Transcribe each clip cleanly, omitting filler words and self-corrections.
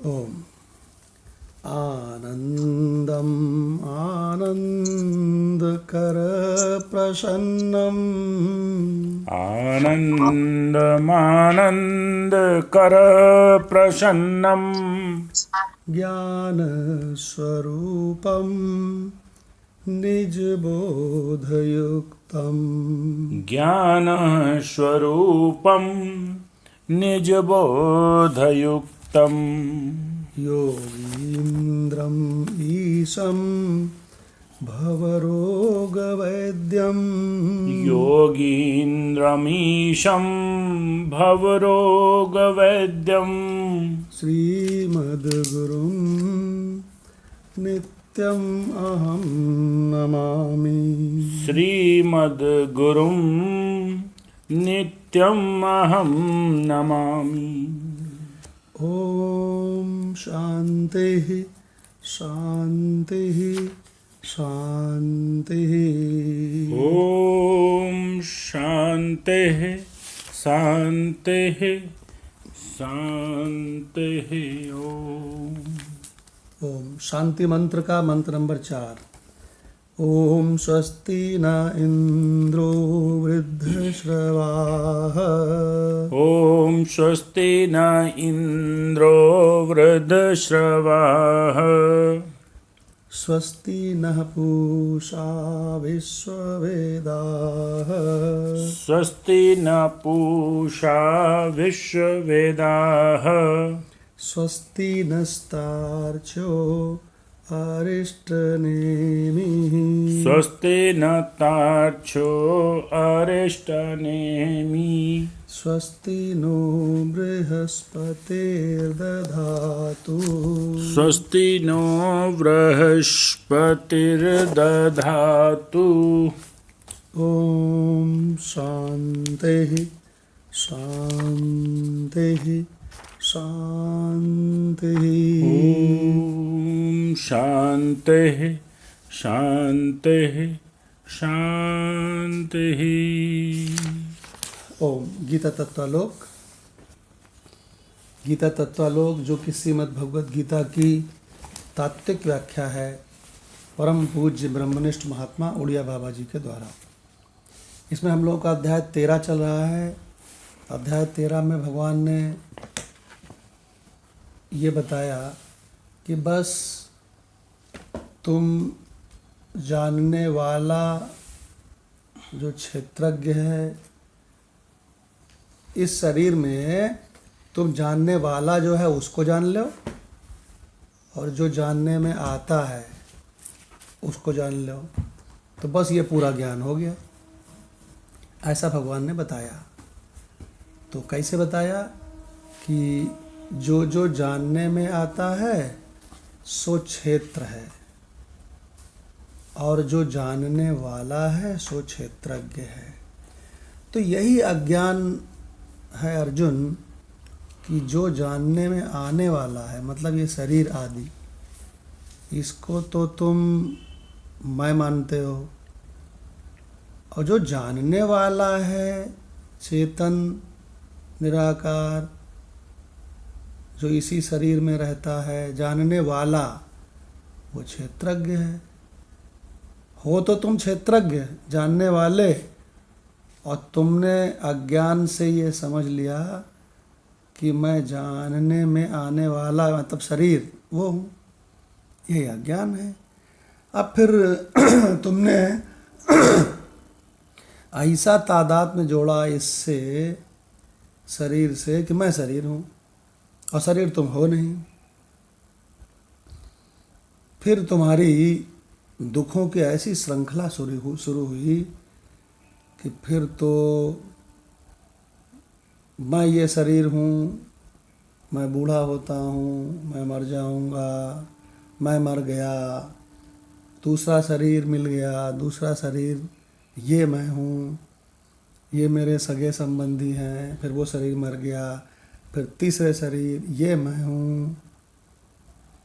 ओम आनंदम आनंदकर प्रसन्नम आनन्दमानन्दकर प्रसन्नं ज्ञान स्वरूपम निजबोधयुक्तम ज्ञानस्वरूपं निजबोधयुक्तं योगीन्द्रम ईशं भवरोगवैद्यम योगीन्द्रमीशं भवरोगवैद्यं श्रीमद्गुरुं नित्यं अहं नमामि। श्रीमद्गुरुं नित्यम् अहं नमामि। ओम शांति शांति शांति। ॐ शान्तिः शान्तिः शान्तिः। ओम शांति मंत्र का मंत्र नंबर 4। ओम स्वस्ति न इंद्रो वृद्धश्रवाः ॐ स्वस्ति न इन्द्रो वृद्धश्रवाः स्वस्ति नः पूषा विश्ववेदाः स्वस्ति न पूषा विश्ववेदाः स्वस्ति नस्तार्क्ष्यो अरिष्टनेमिः स्वस्ति न तार्क्ष्यो अरिष्टनेमि स्वस्ति नो बृहस्पतिर्दधातु स्वस्ति नो बृहस्पतिर्दधातु। ओम शांति शांति शांति। ॐ शान्तिः शान्तिः शान्तिः। ओम गीता तत्वालोक। गीता तत्वालोक जो कि श्रीमद् भगवद गीता की तात्विक व्याख्या है परम पूज्य ब्रह्मनिष्ठ महात्मा उड़िया बाबा जी के द्वारा। इसमें हम लोगों का अध्याय 13 चल रहा है। अध्याय 13 में भगवान ने ये बताया कि बस तुम जानने वाला जो क्षेत्रज्ञ है, इस शरीर में तुम जानने वाला जो है उसको जान लो, और जो जानने में आता है उसको जान लो, तो बस ये पूरा ज्ञान हो गया। ऐसा भगवान ने बताया। तो कैसे बताया कि जो जो जानने में आता है सो क्षेत्र है, और जो जानने वाला है सो क्षेत्रज्ञ है। तो यही अज्ञान है अर्जुन, कि जो जानने में आने वाला है, मतलब ये शरीर आदि, इसको तो तुम मैं मानते हो, और जो जानने वाला है चेतन निराकार, जो इसी शरीर में रहता है, जानने वाला, वो क्षेत्रज्ञ है। हो तो तुम क्षेत्रज्ञ, जानने वाले, और तुमने अज्ञान से ये समझ लिया कि मैं जानने में आने वाला, मतलब शरीर, वो हूँ। यही अज्ञान है। अब फिर तुमने ऐसा तादाद में जोड़ा इससे, शरीर से, कि मैं शरीर हूँ और शरीर तुम हो नहीं। फिर तुम्हारी दुखों की ऐसी श्रृंखला शुरू हुई कि फिर तो मैं ये शरीर हूँ, मैं बूढ़ा होता हूँ, मैं मर जाऊँगा, मैं मर गया, दूसरा शरीर मिल गया, दूसरा शरीर ये मैं हूँ, ये मेरे सगे संबंधी हैं, फिर वो शरीर मर गया, फिर तीसरे शरीर ये मैं हूँ,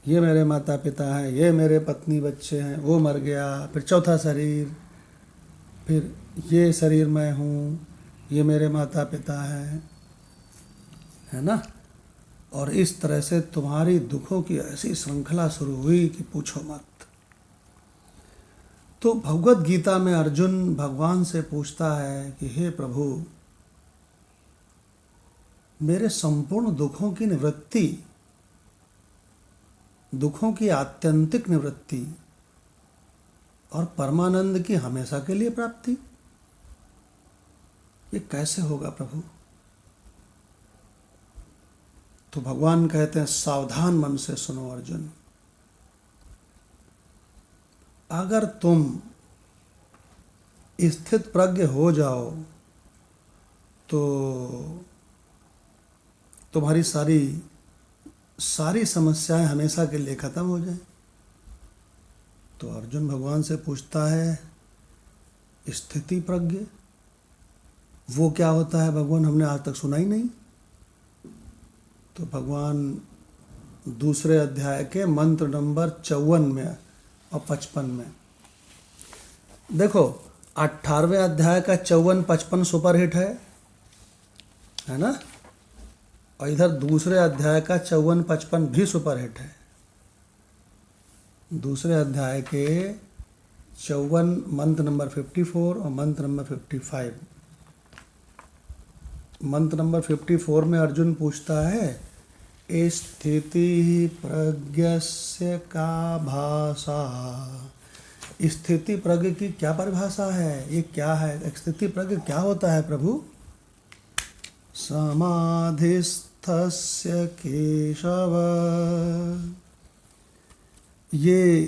ये मेरे माता पिता हैं, ये मेरे पत्नी बच्चे हैं, वो मर गया, फिर चौथा शरीर, फिर ये शरीर मैं हूँ, ये मेरे माता पिता हैं, है ना। और इस तरह से तुम्हारी दुखों की ऐसी श्रृंखला शुरू हुई कि पूछो मत। तो भगवत गीता में अर्जुन भगवान से पूछता है कि हे प्रभु, मेरे संपूर्ण दुखों की निवृत्ति, दुखों की आत्यंतिक निवृत्ति और परमानंद की हमेशा के लिए प्राप्ति, ये कैसे होगा प्रभु? तो भगवान कहते हैं, सावधान मन से सुनो अर्जुन, अगर तुम स्थित प्रज्ञ हो जाओ तो तुम्हारी सारी समस्याएं हमेशा के लिए खत्म हो जाए। तो अर्जुन भगवान से पूछता है, स्थिति प्रज्ञ वो क्या होता है भगवान? हमने आज तक सुना ही नहीं। तो भगवान दूसरे अध्याय के मंत्र नंबर 54 में और 55 में देखो, 18वें अध्याय का 54-55 सुपरहिट है ना, और इधर दूसरे अध्याय का 54-55 भी सुपरहिट है। दूसरे अध्याय के 54 मंत्र नंबर 54 और मंत्र नंबर 55। मंत्र नंबर 54 में अर्जुन पूछता है, स्थिति प्रज्ञस्य का भाषा। स्थिति प्रज्ञ की क्या परिभाषा है? ये क्या है? स्थिति प्रज्ञ क्या होता है प्रभु? समाधिस्थस्य केशव, ये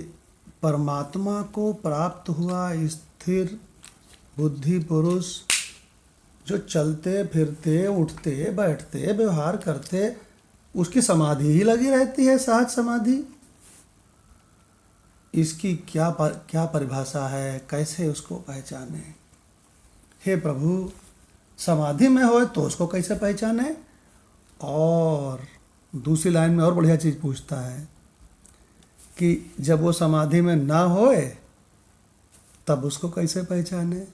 परमात्मा को प्राप्त हुआ स्थिर बुद्धि पुरुष, जो चलते फिरते उठते बैठते व्यवहार करते, उसकी समाधि ही लगी रहती है, सहज समाधि। इसकी क्या परिभाषा है? कैसे उसको पहचाने? हे प्रभु, समाधि में हो तो उसको कैसे पहचाने? और दूसरी लाइन में और बढ़िया चीज़ पूछता है कि जब वो समाधि में ना होए तब उसको कैसे पहचाने?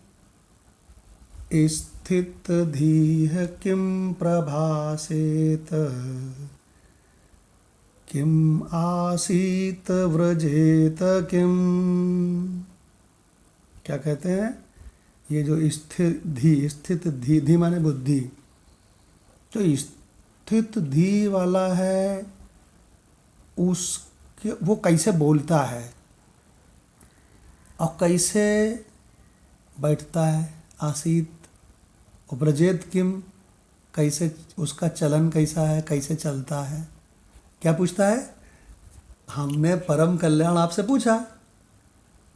स्थित धीः किं प्रभासेत, किम आसीत व्रजेत किम। क्या कहते हैं? ये जो स्थित धी माने बुद्धि, जो स्थित धी वाला है उसके वो कैसे बोलता है और कैसे बैठता है? आसीत। व्रजेत किम, कैसे उसका चलन कैसा है, कैसे चलता है? क्या पूछता है? हमने परम कल्याण आपसे पूछा,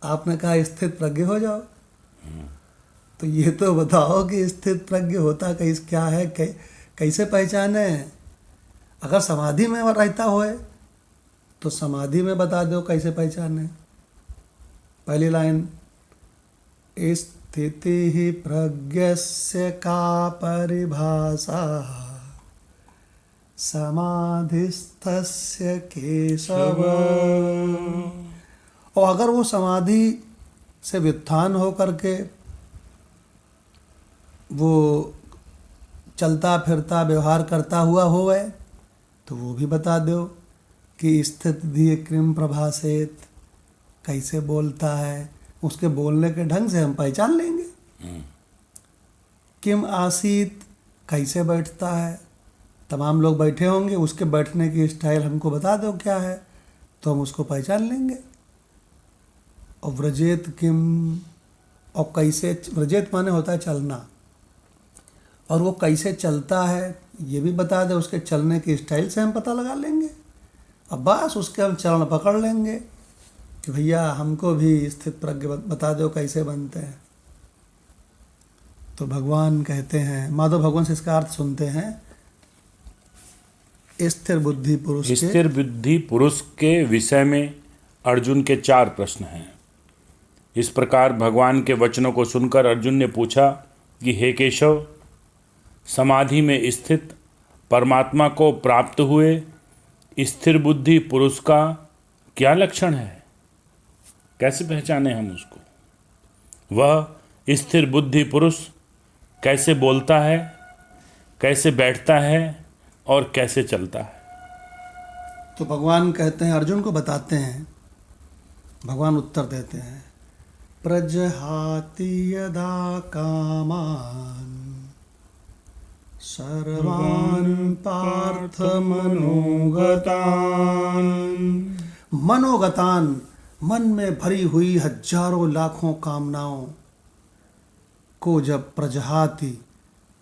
आपने कहा स्थित प्रज्ञ हो जाओ। तो ये तो बताओ कि स्थित प्रज्ञ होता क्या है, कैसे पहचाने? अगर समाधि में रहता होए तो समाधि में बता दो कैसे पहचाने। पहली लाइन, स्थिति प्रज्ञस्य का परिभाषा, समाधिस्थस्य केशव। और अगर वो समाधि से व्युत्थान हो करके वो चलता फिरता व्यवहार करता हुआ होवे तो वो भी बता दो कि स्थित धी किम प्रभासेत, कैसे बोलता है, उसके बोलने के ढंग से हम पहचान लेंगे। किम आसीत, कैसे बैठता है, तमाम लोग बैठे होंगे, उसके बैठने की स्टाइल हमको बता दो क्या है, तो हम उसको पहचान लेंगे। और व्रजेत किम, और कैसे, व्रजेत माने होता है चलना, और वो कैसे चलता है ये भी बता दे, उसके चलने की स्टाइल से हम पता लगा लेंगे। अब बस उसके हम चरण पकड़ लेंगे कि भैया हमको भी स्थित प्रज्ञ बता दो कैसे बनते हैं। तो भगवान कहते हैं, माधव भगवान से इसका अर्थ सुनते हैं, स्थिर बुद्धि पुरुष के विषय में अर्जुन के 4 प्रश्न हैं। इस प्रकार भगवान के वचनों को सुनकर अर्जुन ने पूछा कि हे केशव, समाधि में स्थित परमात्मा को प्राप्त हुए स्थिर बुद्धि पुरुष का क्या लक्षण है? कैसे पहचाने हम उसको? वह स्थिर बुद्धि पुरुष कैसे बोलता है, कैसे बैठता है और कैसे चलता है? तो भगवान कहते हैं, अर्जुन को बताते हैं, भगवान उत्तर देते हैं, प्रजहाति यदा कामान सर्वान् पार्थ मनोगतान। मनोगतान, मन में भरी हुई हजारों लाखों कामनाओं को जब प्रजहाति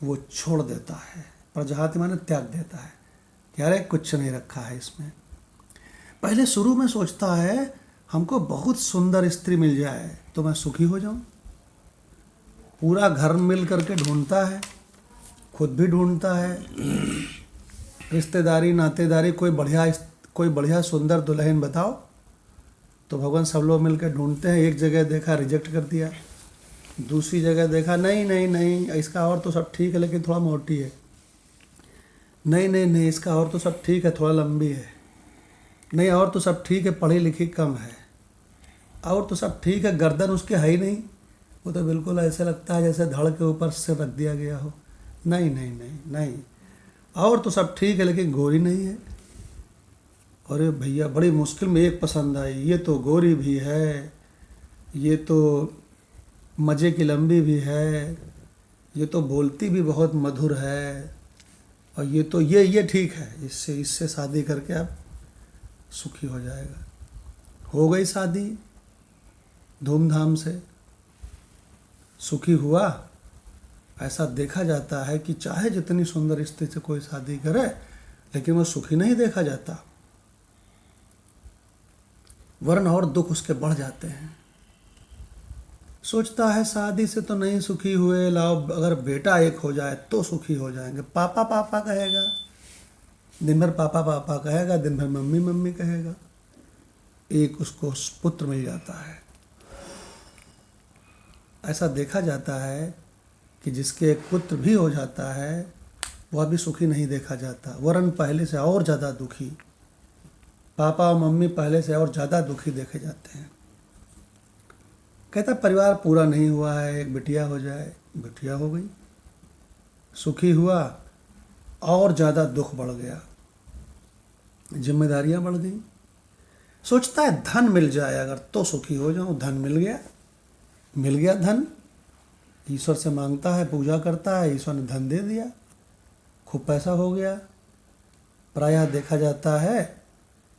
वो छोड़ देता है, प्रजहाति माने त्याग देता है कि अरे कुछ नहीं रखा है इसमें। पहले शुरू में सोचता है हमको बहुत सुंदर स्त्री मिल जाए तो मैं सुखी हो जाऊं, पूरा घर मिल करके ढूंढता है, खुद भी ढूंढता है, रिश्तेदारी नातेदारी कोई बढ़िया सुंदर दुल्हन बताओ, तो भगवान सब लोग मिलकर ढूंढते हैं। एक जगह देखा रिजेक्ट कर दिया, दूसरी जगह देखा नहीं नहीं नहीं इसका और तो सब ठीक है लेकिन थोड़ा मोटी है, नहीं नहीं नहीं इसका और तो सब ठीक है थोड़ा लंबी है, नहीं और तो सब ठीक है पढ़ी लिखी कम है, और तो सब ठीक है गर्दन उसकी है ही नहीं, वो तो बिल्कुल ऐसे लगता है जैसे धड़ के ऊपर से रख दिया गया हो, नहीं नहीं नहीं नहीं, और तो सब ठीक है लेकिन गोरी नहीं है। अरे भैया बड़ी मुश्किल में एक पसंद आई, ये तो गोरी भी है, ये तो मज़े की लंबी भी है, ये तो बोलती भी बहुत मधुर है, और ये तो ये ठीक है, इससे शादी करके आप सुखी हो जाएगा। हो गई शादी धूमधाम से, सुखी हुआ। ऐसा देखा जाता है कि चाहे जितनी सुंदर स्त्री से कोई शादी करे लेकिन वो सुखी नहीं देखा जाता, वरन और दुख उसके बढ़ जाते हैं। सोचता है शादी से तो नहीं सुखी हुए, लाओ अगर बेटा एक हो जाए तो सुखी हो जाएंगे। पापा पापा कहेगा, दिन भर पापा पापा कहेगा, दिन भर मम्मी मम्मी कहेगा, एक उसको पुत्र मिल जाता है। ऐसा देखा जाता है कि जिसके एक पुत्र भी हो जाता है वह भी सुखी नहीं देखा जाता, वरन पहले से और ज़्यादा दुखी, पापा और मम्मी पहले से और ज़्यादा दुखी देखे जाते हैं। कहता परिवार पूरा नहीं हुआ है, एक बिटिया हो जाए, बिटिया हो गई, सुखी हुआ, और ज़्यादा दुख बढ़ गया, जिम्मेदारियां बढ़ गई। सोचता है धन मिल जाए अगर तो सुखी हो जाऊं, धन मिल गया धन, ईश्वर से मांगता है, पूजा करता है, ईश्वर ने धन दे दिया, खूब पैसा हो गया। प्रायः देखा जाता है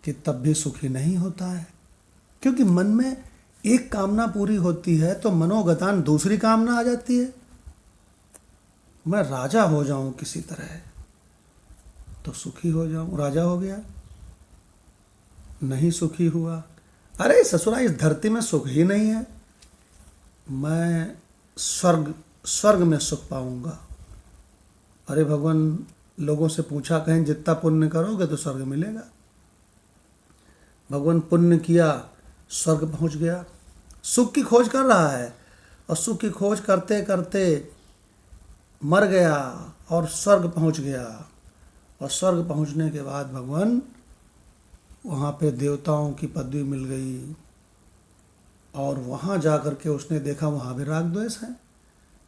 कि तब भी सुखी नहीं होता है, क्योंकि मन में एक कामना पूरी होती है तो मनोगतान दूसरी कामना आ जाती है, मैं राजा हो जाऊं किसी तरह तो सुखी हो जाऊं। राजा हो गया, नहीं सुखी हुआ, अरे ससुरा इस धरती में सुख ही नहीं है, मैं स्वर्ग में सुख पाऊंगा। अरे भगवान लोगों से पूछा, कहें जितना पुण्य करोगे तो स्वर्ग मिलेगा। भगवान पुण्य किया, स्वर्ग पहुंच गया, सुख की खोज कर रहा है, और सुख की खोज करते करते मर गया और स्वर्ग पहुंच गया। और स्वर्ग पहुंचने के बाद भगवान वहाँ पे देवताओं की पदवी मिल गई, और वहाँ जा कर के उसने देखा वहाँ भी राग द्वेष है,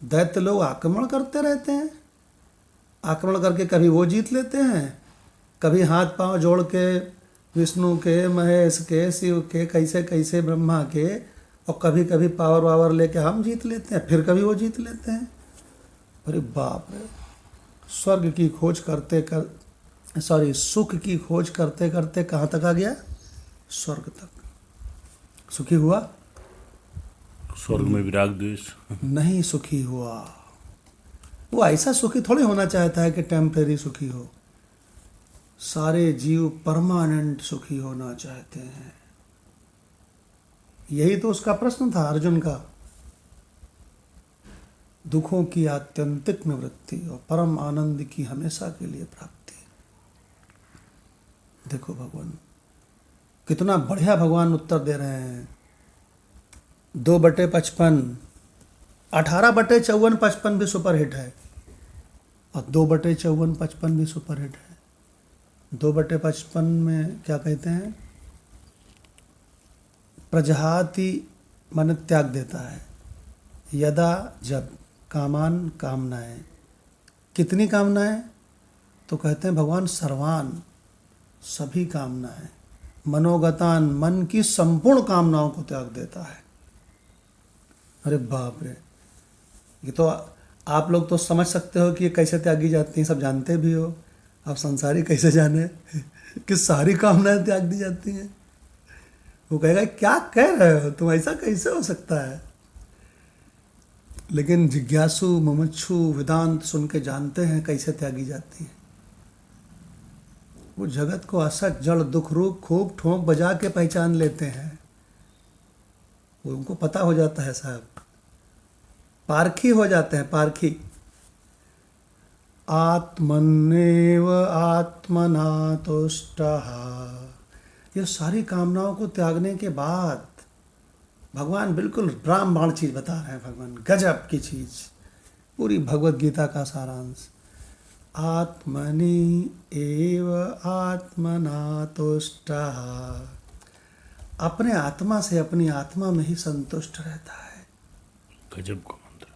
दैत्य लोग आक्रमण करते रहते हैं, आक्रमण करके कभी वो जीत लेते हैं, कभी हाथ पांव जोड़ के विष्णु के, महेश के, शिव के, कैसे कैसे ब्रह्मा के, और कभी कभी पावर वावर लेके हम जीत लेते हैं, फिर कभी वो जीत लेते हैं। अरे बाप रे, स्वर्ग की खोज सुख की खोज करते करते कहाँ तक आ गया? स्वर्ग तक। सुखी हुआ? स्वर्ग में विराग द्वेष नहीं सुखी हुआ। वो ऐसा सुखी थोड़ी होना चाहता है कि टेम्परेरी सुखी हो, सारे जीव परमानेंट सुखी होना चाहते हैं। यही तो उसका प्रश्न था अर्जुन का, दुखों की आत्यंतिक निवृत्ति और परम आनंद की हमेशा के लिए प्राप्ति। देखो भगवान कितना बढ़िया भगवान उत्तर दे रहे हैं। 2/55, 18/54, 55 भी सुपरहिट है, और 2/54, 55 भी सुपरहिट है। 2/55 में क्या कहते हैं? प्रजहाति मन त्याग देता है, यदा जब, कामान कामनाएं, कितनी कामनाएं? तो कहते हैं भगवान सर्वान, सभी कामनाएं, मनोगतान, मन की संपूर्ण कामनाओं को त्याग देता है। अरे बाप रे, ये तो आप लोग तो समझ सकते हो कि ये कैसे त्यागी जाती हैं, सब जानते भी हो। आप संसारी कैसे जाने कि सारी कामनाएं त्याग दी जाती हैं। वो कहेगा क्या कह रहे हो तुम, ऐसा कैसे हो सकता है। लेकिन जिज्ञासु मुमुक्षु वेदांत सुन के जानते हैं कैसे त्यागी जाती हैं। वो जगत को असत जड़ दुख रूप खूब ठोंक बजा के पहचान लेते हैं। वो उनको पता हो जाता है साहब, पारखी हो जाते हैं, पारखी। आत्मन्नेव आत्मना तुष्टः। ये सारी कामनाओं को त्यागने के बाद भगवान बिल्कुल ब्रह्मांड चीज बता रहे हैं। भगवान गजब की चीज, पूरी भगवत गीता का सारांश। आत्मनि एव आत्मना तुष्टः। अपने आत्मा से अपनी आत्मा में ही संतुष्ट रहता है। गजब का मंत्र।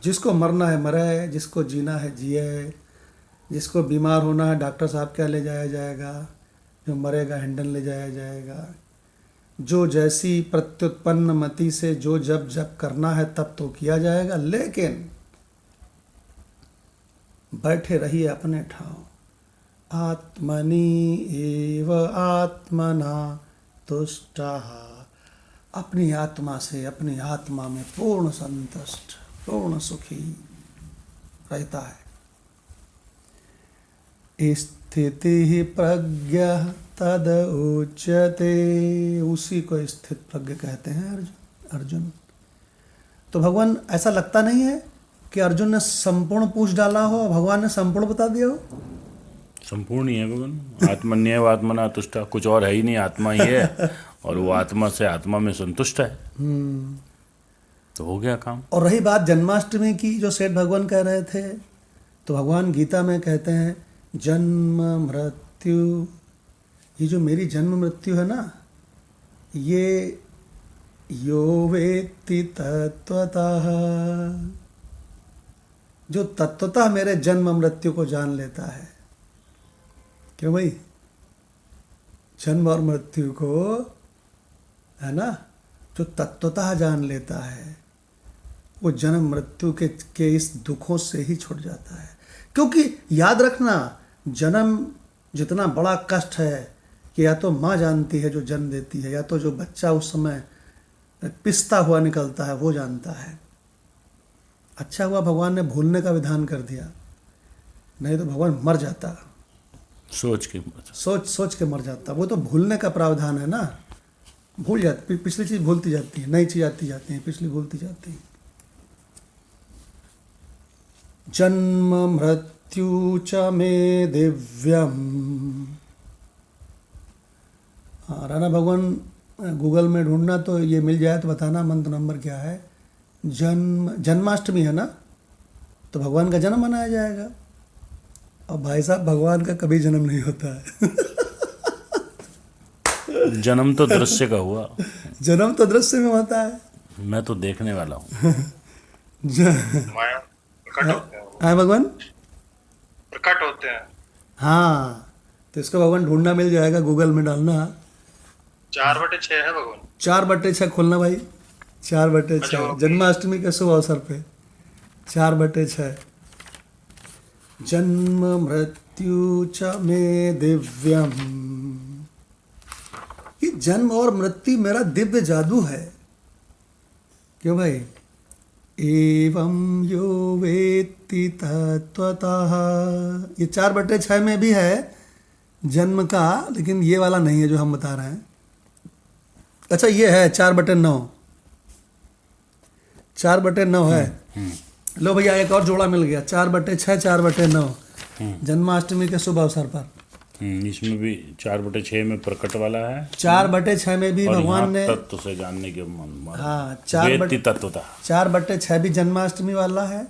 जिसको मरना है मरे, जिसको जीना है जिए, जिसको बीमार होना है डॉक्टर साहब क्या ले जाया जाएगा, जो मरेगा हिंडन ले जाया जाएगा। जो जैसी प्रत्युत्पन्न मति से जो जब जब करना है तब तो किया जाएगा, लेकिन बैठे रहिए अपने ठाव। आत्मनि एव आत्मना तुष्टः। अपनी आत्मा से अपनी आत्मा में पूर्ण संतुष्ट, पूर्ण सुखी रहता है। स्थिति प्रज्ञ तद उच्यते। उसी को स्थित प्रज्ञ कहते हैं अर्जुन। तो भगवान, ऐसा लगता नहीं है कि अर्जुन ने संपूर्ण पूछ डाला हो, भगवान ने संपूर्ण बता दिया हो। संपूर्ण ही है भगवान। आत्मन्येव आत्मना तुष्टा, कुछ और है ही नहीं, आत्मा ही है। और वो आत्मा से आत्मा में संतुष्ट है, तो हो गया काम। और रही बात जन्माष्टमी की, जो सेठ भगवान कह रहे थे, तो भगवान गीता में कहते हैं जन्म मृत्यु, ये जो मेरी जन्म मृत्यु है ना, ये यो वेत्ति तत्वतः, जो तत्वतः मेरे जन्म मृत्यु को जान लेता है। क्यों भाई, जन्म और मृत्यु को, है ना, जो तत्वतः जान लेता है वो जन्म मृत्यु के इस दुखों से ही छूट जाता है। क्योंकि याद रखना, जन्म जितना बड़ा कष्ट है कि या तो माँ जानती है जो जन्म देती है, या तो जो बच्चा उस समय पिसता हुआ निकलता है वो जानता है। अच्छा हुआ भगवान ने भूलने का विधान कर दिया, नहीं तो भगवान मर जाता। सोच के मर जाता। वो तो भूलने का प्रावधान है ना, भूल जाती, पिछली चीज भूलती जाती है, नई चीज आती जाती है, पिछली भूलती जाती है। जन्म मृत्यु च मे दिव्यम। हाँ, राणा भगवान गूगल में ढूंढना तो ये मिल जाए तो बताना मंत्र नंबर क्या है। जन्माष्टमी है ना, तो भगवान का जन्म मनाया जाएगा। और भाई साहब, भगवान का कभी जन्म नहीं होता है। जन्म तो दृश्य का हुआ। जन्म तो दृश्य में होता है। मैं तो देखने वाला हूँ। हाँ भगवान प्रकट होते हैं। हाँ, तो इसको भगवान ढूंढना मिल जाएगा, गूगल में डालना। 4/6 है भगवान। 4/6 खोलना भाई, 4/6 जन्माष्टमी के शुभ अवसर पे 4/6। जन्म मृत्यु च मे दिव्यम। ये जन्म और मृत्यु मेरा दिव्य जादू है। क्यों भाई? एवं यो वेत्ति तत्वतः। ये 4/6 में भी है जन्म का, लेकिन ये वाला नहीं है जो हम बता रहे हैं। अच्छा, ये है 4/9। 4/9 है। लो भैया, एक और जोड़ा मिल गया, 4/6 4/9 जन्माष्टमी के शुभ अवसर पर। इसमें भी 4/6 में प्रकट वाला है। 4/6 में भी भगवान ने तत्व से जानने के हाँ, 4/6 भी जन्माष्टमी वाला है,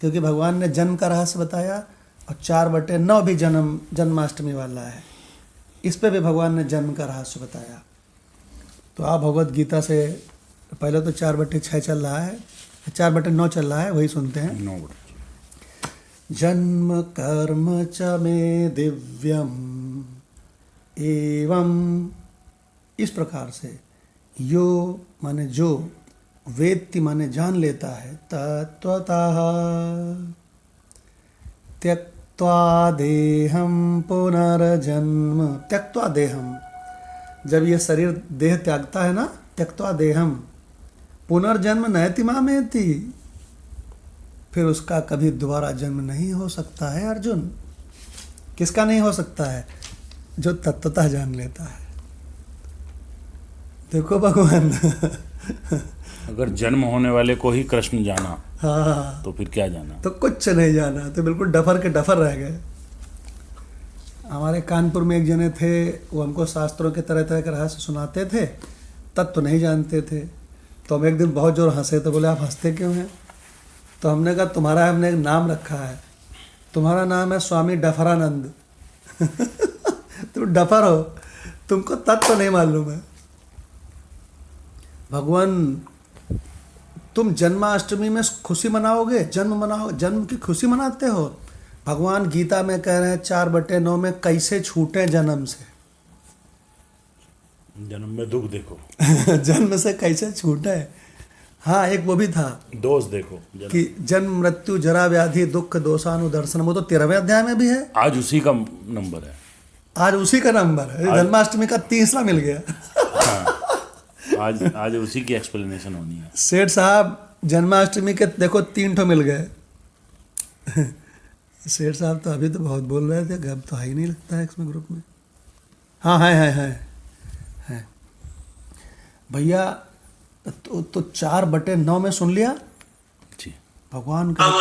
क्योंकि भगवान ने जन्म का रहस्य बताया। और 4/9 भी जन्माष्टमी वाला है, इस पे भी भगवान ने जन्म का रहस्य बताया। तो आप भगवत गीता से पहले तो 4/6 चल रहा है, 4/9 चल रहा है, वही सुनते हैं। 9। जन्म कर्म च मे दिव्यम। एवं इस प्रकार से, यो माने जो, वेत्ति माने जान लेता है, तत्वतः त्यक्त्वा देहं पुनर्जन्म, त्यक्त्वा देहम, जब ये शरीर देह त्यागता है ना, त्यक्त्वा देहम पुनर्जन्म नयति मामेति, फिर उसका कभी दोबारा जन्म नहीं हो सकता है अर्जुन। किसका नहीं हो सकता है? जो तत्वतः जान लेता है। देखो भगवान अगर जन्म होने वाले को ही कृष्ण जाना, हाँ, तो फिर क्या जाना? तो कुछ नहीं जाना, तो बिल्कुल डफर के डफर रह गए। हमारे कानपुर में एक जने थे, वो हमको शास्त्रों के तरह तरह के रहस्य सुनाते थे, तब तो नहीं जानते थे। तो हम एक दिन बहुत जोर हंसे, तो बोले आप हंसते क्यों हैं? तो हमने कहा तुम्हारा हमने एक नाम रखा है, तुम्हारा नाम है स्वामी डफरानंद तुम डफर हो, तुमको तत्व नहीं मालूम है। भगवान, तुम जन्माष्टमी में खुशी मनाओगे, जन्म मनाओ, जन्म की खुशी मनाते हो। भगवान गीता में कह रहे हैं 4/9 में, कैसे छूटे जन्म से। जन्म में दुख देखो जन्म से कैसे छूटे। हाँ, एक वो भी था, दोष देखो जन्म। कि जन्म मृत्यु जरा व्याधि दुख दोषानुदर्शन, वो तो 13वें अध्याय में भी है। आज उसी का नंबर है। आज उसी का नंबर है, जन्माष्टमी का तीसरा मिल गया। हाँ, आज उसी की एक्सप्लेनेशन होनी है। सेठ साहब जन्माष्टमी के देखो 3 ठो मिल गए। सेठ साहब तो अभी तो बहुत बोल रहे थे, अब तो है ही नहीं लगता है इसमें ग्रुप में। हाँ है भैया। तो 4/9 में सुन लिया जी। भगवान का।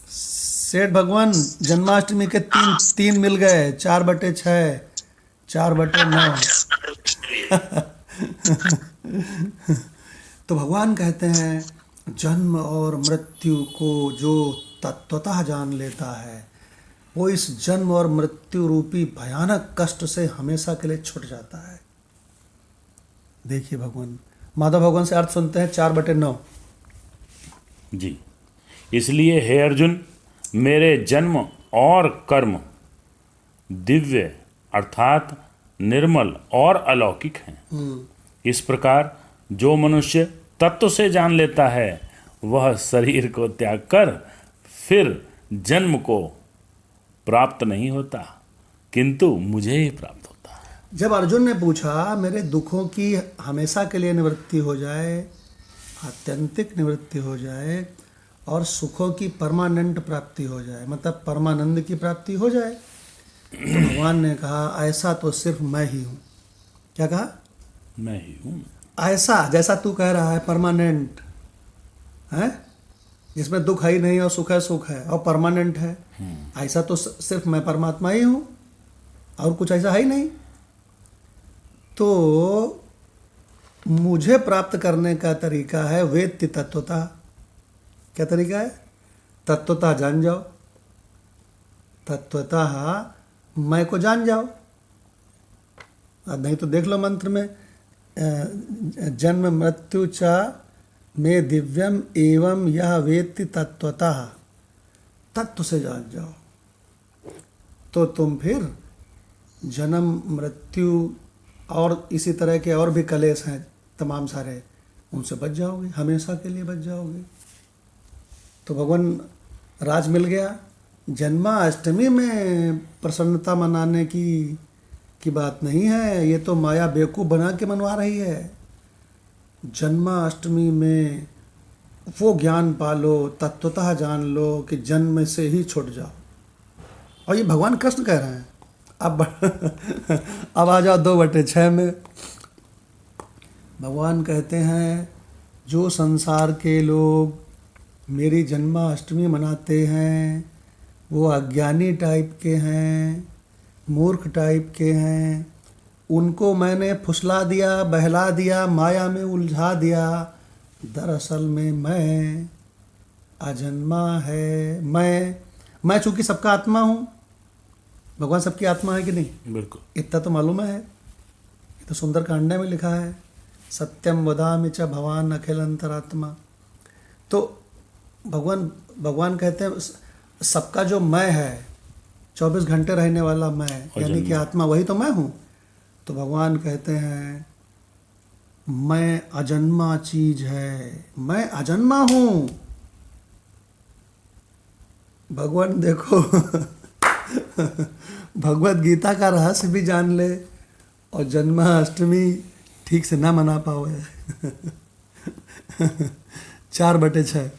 सेठ भगवान जन्माष्टमी के तीन मिल गए, 4/6, 4/9। तो भगवान कहते हैं जन्म और मृत्यु को जो तत्वतः जान लेता है, वो इस जन्म और मृत्यु रूपी भयानक कष्ट से हमेशा के लिए छूट जाता है। देखिए भगवान, माधव भगवान से अर्थ सुनते हैं 4/9। जी, इसलिए हे अर्जुन, मेरे जन्म और कर्म दिव्य अर्थात निर्मल और अलौकिक हैं। इस प्रकार जो मनुष्य तत्व से जान लेता है, वह शरीर को त्याग कर फिर जन्म को प्राप्त नहीं होता, किंतु मुझे ही प्राप्त होता है। जब अर्जुन ने पूछा मेरे दुखों की हमेशा के लिए निवृत्ति हो जाए, आत्यंतिक निवृत्ति हो जाए, और सुखों की परमानेंट प्राप्ति हो जाए, मतलब परमानंद की प्राप्ति हो जाए, तो भगवान ने कहा ऐसा तो सिर्फ मैं ही हूँ। क्या कहा? मैं ही हूँ। ऐसा जैसा तू कह रहा है परमानेंट है, जिसमें दुख है ही नहीं और सुख है और परमानेंट है, ऐसा तो सिर्फ मैं परमात्मा ही हूँ, और कुछ ऐसा है ही नहीं। तो मुझे प्राप्त करने का तरीका है वेत्ति तत्वता। क्या तरीका है? तत्वता जान जाओ, तत्वतः मैं को जान जाओ। नहीं तो देख लो मंत्र में, जन्म मृत्यु च मे दिव्यम एवं यह वेत्ति तत्वतः, तत्व से जान जाओ, तो तुम फिर जन्म मृत्यु और इसी तरह के और भी कलेश हैं तमाम सारे, उनसे बच जाओगे, हमेशा के लिए बच जाओगे। तो भगवान राज मिल गया। जन्माष्टमी में प्रसन्नता मनाने की बात नहीं है, ये तो माया बेवकूफ़ बना के मनवा रही है। जन्माष्टमी में वो ज्ञान पालो, तत्वतः जान लो कि जन्म से ही छूट जाओ। और ये भगवान कृष्ण कह रहे हैं। अब आ जाओ 2/6 में। भगवान कहते हैं जो संसार के लोग मेरी जन्माष्टमी मनाते हैं वो अज्ञानी टाइप के हैं, मूर्ख टाइप के हैं, उनको मैंने फुसला दिया, बहला दिया, माया में उलझा दिया। दरअसल में मैं अजन्मा है। मैं चूँकि सबका आत्मा हूँ, भगवान सबकी आत्मा है कि नहीं? बिल्कुल। इतना तो मालूम है, ये तो सुंदर कांड में लिखा है, सत्यम वदामि च भवान अखिल अंतरात्मा। तो भगवान कहते हैं सबका जो मैं है, 24 घंटे रहने वाला मैं, यानी कि आत्मा, वही तो मैं हूँ। तो भगवान कहते हैं मैं अजन्मा चीज है, मैं अजन्मा हूं। भगवान देखो भगवत गीता का रहस्य भी जान ले और जन्माष्टमी ठीक से ना मना पाओ। 4/6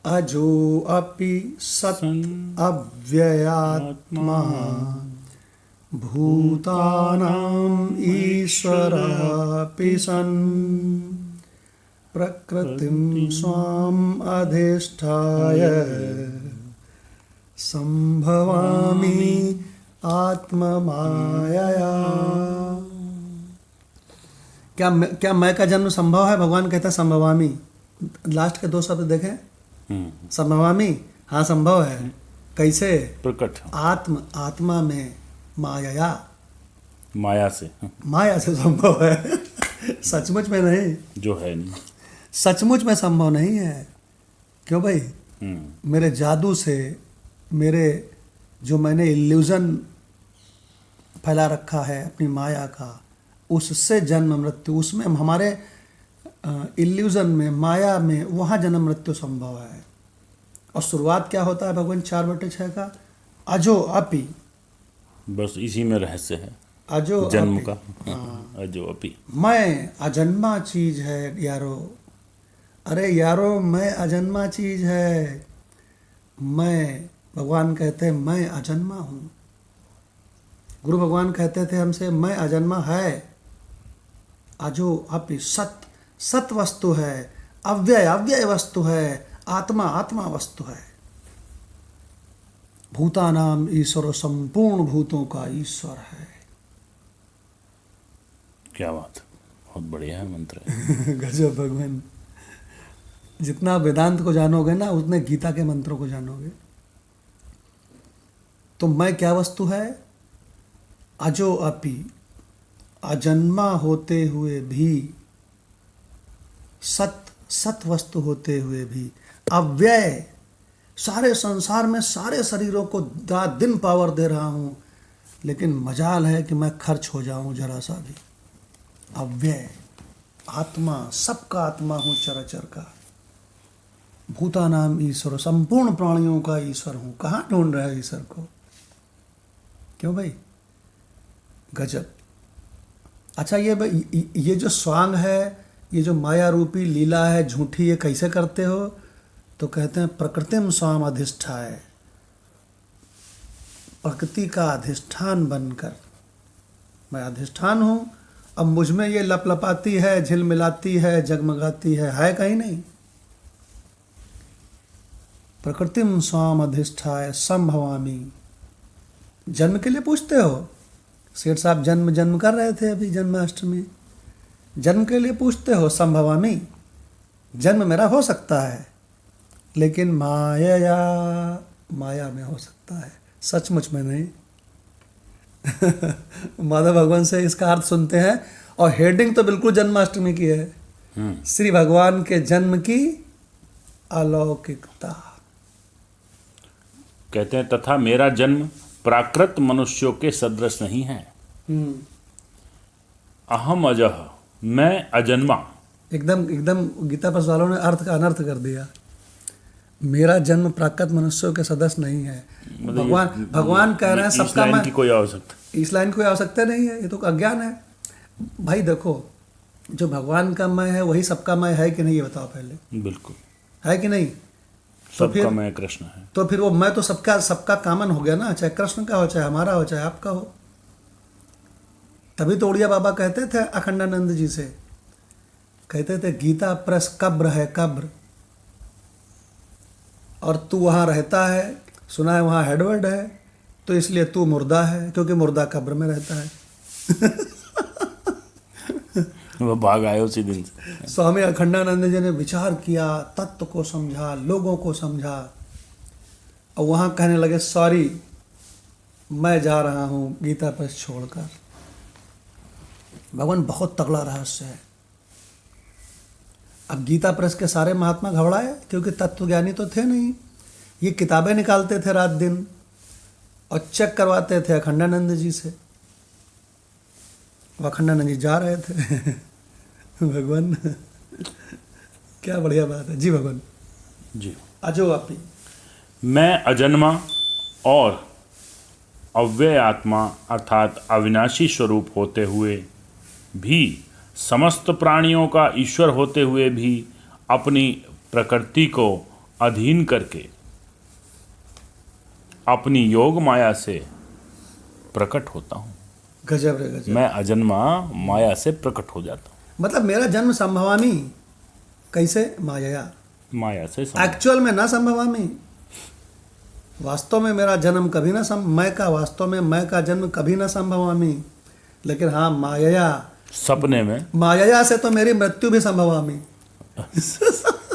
अजो अपि सत् अव्ययात्मा भूतानां ईश्वरः सन् प्रकृतिं स्वाम् अधिष्ठाय संभवामि आत्ममायया। क्या मैं का जन्म संभव है? भगवान कहता है संभवामि। लास्ट के 2 शब्द देखें, संभवामि, हाँ संभव है। कैसे? प्रकट आत्मा में माया, माया से संभव है सचमुच में नहीं, जो है नहीं, सचमुच में संभव नहीं है। क्यों भाई? मेरे जादू से, मेरे जो मैंने इल्यूजन फैला रखा है अपनी माया का, उससे जन्म मृत्यु, उसमें हमारे इल्यूजन में, माया में, वहाँ जन्म मृत्यु संभव है। और शुरुआत क्या होता है भगवान 4/6 का? अजो अपि, बस इसी में रहस्य है अजो जन्म अपि। का। अजो अपि, मैं अजन्मा चीज है यारो। अरे यारो, मैं अजन्मा चीज है। मैं, भगवान कहते हैं मैं अजन्मा हूँ। गुरु भगवान कहते थे हमसे मैं अजन्मा है। अजो अपि सत, सत वस्तु है। अव्यय, अव्यय वस्तु है। आत्मा, आत्मा वस्तु है। भूतानाम ईश्वर, संपूर्ण भूतों का ईश्वर है। क्या बात है, बहुत बढ़िया है मंत्र है। गजब भगवान। जितना वेदांत को जानोगे ना, उतने गीता के मंत्रों को जानोगे। तो मैं क्या वस्तु है? अजो अपि, अजन्मा होते हुए भी, सत, सत वस्तु होते हुए भी, अव्यय, सारे संसार में सारे शरीरों को रात दिन पावर दे रहा हूँ, लेकिन मजाल है कि मैं खर्च हो जाऊं जरा सा भी। अव्यय, आत्मा, सबका आत्मा हूँ, चराचर का। भूतानाम ईश्वर, संपूर्ण प्राणियों का ईश्वर हूँ। कहाँ ढूंढ रहे हो ईश्वर को? क्यों भाई? गजब। अच्छा, ये जो स्वांग है, ये जो माया रूपी लीला है झूठी, ये कैसे करते हो? तो कहते हैं प्रकृतिम स्वाम अधिष्ठाय, प्रकृति का अधिष्ठान बनकर मैं अधिष्ठान हूँ। अब मुझ में ये लपलपाती है, झिलमिलाती है, जगमगाती है कहीं नहीं। प्रकृतिम स्वाम अधिष्ठाय संभवामि। जन्म के लिए पूछते हो? सेठ साहब जन्म कर रहे थे अभी जन्माष्टमी। जन्म के लिए पूछते हो? संभवामि, जन्म मेरा हो सकता है, लेकिन माया में हो सकता है, सचमुच में नहीं। माधव भगवान से इसका अर्थ सुनते हैं और हेडिंग तो बिल्कुल जन्माष्टमी की है। श्री भगवान के जन्म की अलौकिकता। कहते हैं तथा मेरा जन्म प्राकृत मनुष्यों के सदृश नहीं है। अहम अजह, मैं अजन्मा। एकदम गीता पर वालों ने अर्थ का अनर्थ कर दिया। मेरा जन्म प्राकृत मनुष्यों के सदस्य नहीं है। भगवान कह रहे हैं सबका मैं। की कोई आवश्यकता, इस लाइन कोई आवश्यकता नहीं है, ये तो अज्ञान है भाई। देखो, जो भगवान का मैं है वही सबका मैं है कि नहीं, ये बताओ पहले। बिल्कुल है कि नहीं? सबका मैं कृष्ण है, तो फिर वो मैं तो सबका कामन हो गया ना, चाहे कृष्ण का हो, चाहे हमारा हो, चाहे आपका हो। तभी तो उड़िया बाबा कहते थे अखंडानंद जी से, कहते थे गीता प्रेस कब्र है, कब्र, और तू वहाँ रहता है, सुना है वहाँ हेडवर्ड है, तो इसलिए तू मुर्दा है, क्योंकि मुर्दा कब्र में रहता है। वो भाग आए उसी दिन से। स्वामी अखंडानंद जी ने विचार किया, तत्व को समझा, लोगों को समझा, और वहाँ कहने लगे सॉरी मैं जा रहा हूँ गीता प्रेस छोड़कर। भगवान बहुत तगड़ा रहस्य है। अब गीता प्रेस के सारे महात्मा घबराए, क्योंकि तत्वज्ञानी तो थे नहीं। ये किताबें निकालते थे रात दिन और चेक करवाते थे अखंडानंद जी से। वाखंडानंद जी जा रहे थे भगवान, क्या बढ़िया बात है जी भगवान। जी। आ जाओ आप भी। मैं अजन्मा और अव्यय आत्मा अर्थात अविनाशी स्वरूप होते हुए भी, समस्त प्राणियों का ईश्वर होते हुए भी अपनी प्रकृति को अधीन करके अपनी योग माया से प्रकट होता हूँ। गजब रे गजब। मैं अजन्मा माया से प्रकट हो जाता हूँ। मतलब मेरा जन्म संभवामी कैसे? माया। माया से एक्चुअल में ना संभवामी, वास्तव में मेरा जन्म कभी ना मैं का जन्म कभी ना संभवामी, लेकिन हाँ माया, सपने में, माया से तो मेरी मृत्यु भी संभवामी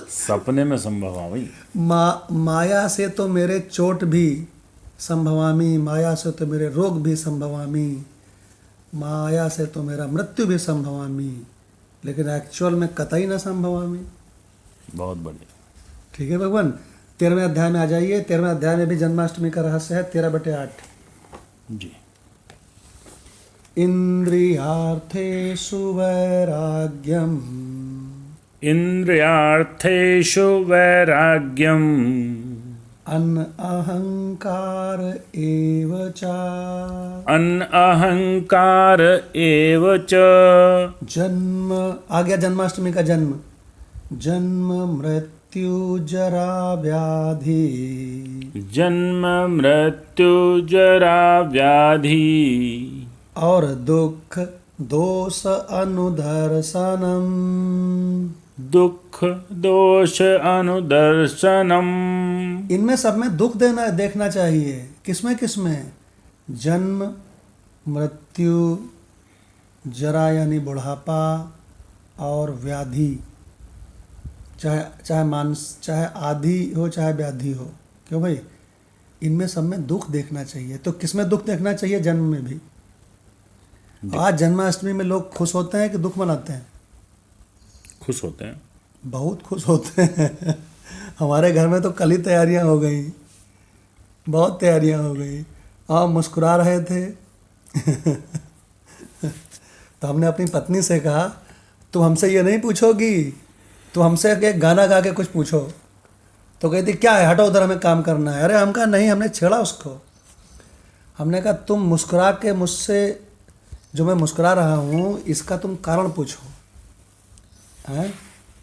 सपने में संभवामी। माया से तो मेरे चोट भी संभवामी, माया से तो मेरे रोग भी संभवामी, माया से तो मेरा मृत्यु भी संभवामी, लेकिन एक्चुअल में कतई ना संभवामी। बहुत बढ़िया। ठीक है भगवान। 13वें अध्याय में आ जाइए। 13वें अध्याय में भी जन्माष्टमी का रहस्य है। 13/8। जी। इंद्रियार्थेषु वैराग्यम, इंद्रियार्थेषु वैराग्यम, अहंकार एव च, अहंकार एव च। जन्म आ गया, जन्माष्टमी का जन्म, जन्म मृत्यु जरा व्याधि, जन्म मृत्यु जरा व्याधि, और दुख दोष अनुदर्शनम, दुख दोष अनुदर्शनम। इनमें सब में दुख देखना चाहिए। किसमें किसमें? जन्म, मृत्यु, जरा यानी बुढ़ापा, और व्याधि, चाहे आदि हो चाहे व्याधि हो। क्यों भाई? इनमें सब में दुख देखना चाहिए। तो किसमें दुख देखना चाहिए? जन्म में भी। आज जन्माष्टमी में लोग खुश होते हैं कि दुख मनाते हैं? खुश होते हैं, बहुत खुश होते हैं हमारे घर में तो कल ही तैयारियां हो गई, बहुत तैयारियां हो गई। आप मुस्कुरा रहे थे तो हमने अपनी पत्नी से कहा, तुम हमसे ये नहीं पूछोगी, तो हमसे एक गाना गा के कुछ पूछो। तो कहती क्या है, हटो उधर, हमें काम करना है। अरे हम कहा नहीं, हमने छेड़ा उसको। हमने कहा तुम मुस्कुरा के मुझसे, जो मैं मुस्कुरा रहा हूँ इसका तुम कारण पूछो हैं,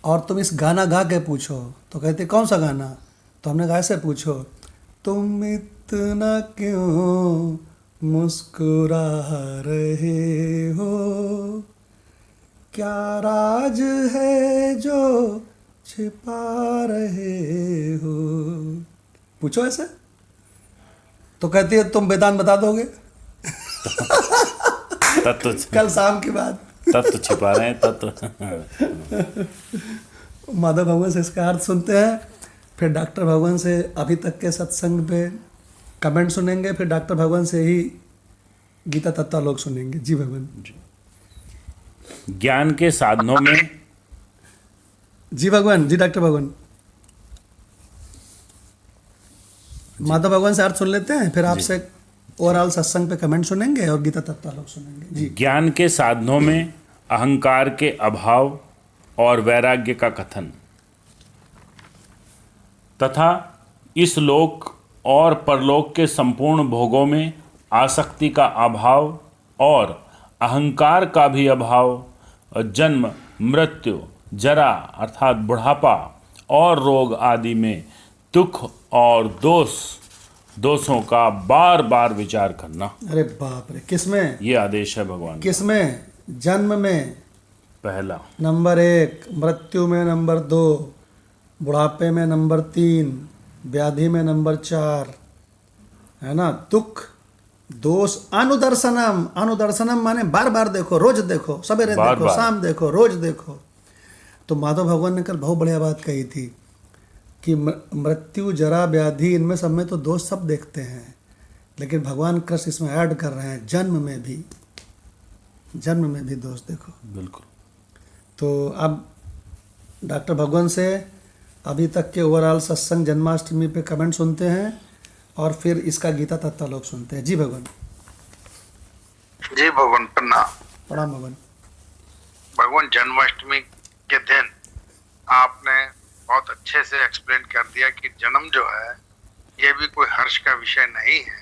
और तुम इस गाना गा के पूछो। तो कहते कौन सा गाना? तो हमने कहा ऐसे पूछो, तुम इतना क्यों मुस्कुरा रहे हो, क्या राज है जो छिपा रहे हो। पूछो ऐसे। तो कहती है तुम वेदांत बता दोगे तत्व कल शाम की बात। तत्व छिपा रहे हैं, तत्व। माधव भगवान से इसका अर्थ सुनते हैं, फिर डॉक्टर भगवान से अभी तक के सत्संग पे कमेंट सुनेंगे, फिर डॉक्टर भगवान से ही गीता तत्व लोग सुनेंगे। जी भगवान। ज्ञान के साधनों में, जी भगवान। जी डॉक्टर भगवान। माधव भगवान से अर्थ सुन लेते हैं, फिर आपसे ओवरऑल सत्संग पे कमेंट सुनेंगे और गीता तत्व लोग सुनेंगे। जी। ज्ञान के साधनों में अहंकार के अभाव और वैराग्य का कथन तथा इस लोक और परलोक के संपूर्ण भोगों में आसक्ति का अभाव और अहंकार का भी अभाव, जन्म, मृत्यु, जरा अर्थात बुढ़ापा और रोग आदि में दुख और दोषों का बार बार विचार करना। अरे बाप रे, किसमें? ये आदेश है भगवान। किसमें? जन्म में पहला, नंबर 1, मृत्यु में नंबर 2, बुढ़ापे में नंबर 3, व्याधि में नंबर 4, है ना। दुख दोष अनुदर्शनम, अनुदर्शनम माने बार बार देखो, रोज देखो, सवेरे देखो, शाम देखो, रोज देखो। तो माधव भगवान ने कल बहुत बढ़िया बात कही थी कि मृत्यु, जरा, व्याधि, इनमें सब में तो दोष सब देखते हैं, लेकिन भगवान कृष्ण इसमें ऐड कर रहे हैं जन्म में भी, जन्म में भी दोष देखो। बिल्कुल। तो अब डॉक्टर भगवान से अभी तक के ओवरऑल सत्संग जन्माष्टमी पे कमेंट सुनते हैं और फिर इसका गीता तत्व लोग सुनते हैं। जी भगवान। जी भगवान, प्रणाम। प्रणाम भगवान। भगवान जन्माष्टमी के दिन आपने बहुत अच्छे से एक्सप्लेन कर दिया कि जन्म जो है ये भी कोई हर्ष का विषय नहीं है,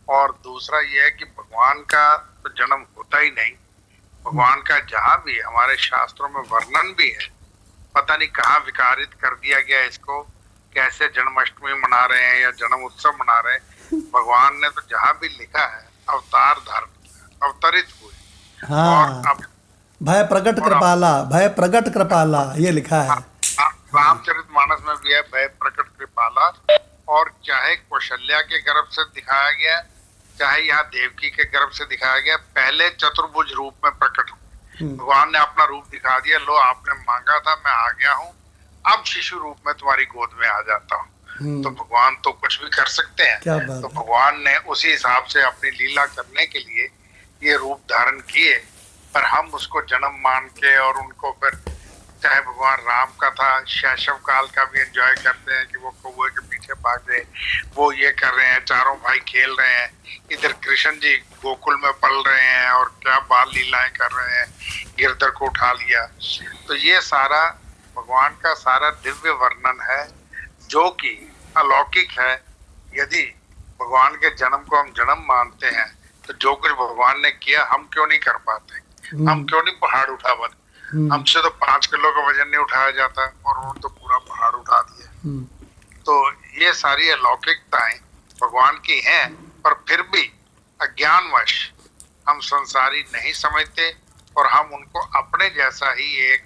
और दूसरा ये है कि भगवान का तो जन्म होता ही नहीं। भगवान का जहाँ भी हमारे शास्त्रों में वर्णन भी है, पता नहीं कहाँ विकारित कर दिया गया इसको, कैसे जन्माष्टमी मना रहे हैं या जन्म उत्सव मना रहे हैं। भगवान ने तो जहाँ भी लिखा है अवतार धारण किया, अवतरित हुए। और हाँ, अब भय प्रकट कृपाला, भय प्रकट कृपाला ये लिखा है। रामचरितमानस में भी है भय प्रकट कृपाला। और चाहे कौशल्या के गर्भ से दिखाया गया, चाहे यहाँ देवकी के गर्भ से दिखाया गया, पहले चतुर्भुज रूप में प्रकट हुए। भगवान ने अपना रूप दिखा दिया, लो आपने मांगा था, मैं आ गया हूँ, अब शिशु रूप में तुम्हारी गोद में आ जाता हूँ। तो भगवान तो कुछ भी कर सकते हैं। क्या बात तो है। भगवान ने उसी हिसाब से अपनी लीला करने के लिए ये रूप धारण किए, पर हम उसको जन्म मान के और उनको फिर, चाहे भगवान राम का था, शैशव काल का भी एंजॉय करते हैं कि वो कौवे के पीछे भाग गए, वो ये कर रहे हैं, चारों भाई खेल रहे हैं, इधर कृष्ण जी गोकुल में पल रहे हैं और क्या बाल लीलाएं कर रहे हैं, गिरधर को उठा लिया। तो ये सारा भगवान का सारा दिव्य वर्णन है जो कि अलौकिक है। यदि भगवान के जन्म को हम जन्म मानते हैं तो जो कुछ भगवान ने किया हम क्यों नहीं कर पाते? हम क्यों नहीं पहाड़ उठा पाते? हमसे तो 5 किलो का वजन नहीं उठाया जाता और उन्होंने तो पूरा पहाड़ उठा दिया। तो ये सारी अलौकिकताएं भगवान की हैं, पर फिर भी अज्ञानवश हम संसारी नहीं समझते और हम उनको अपने जैसा ही एक,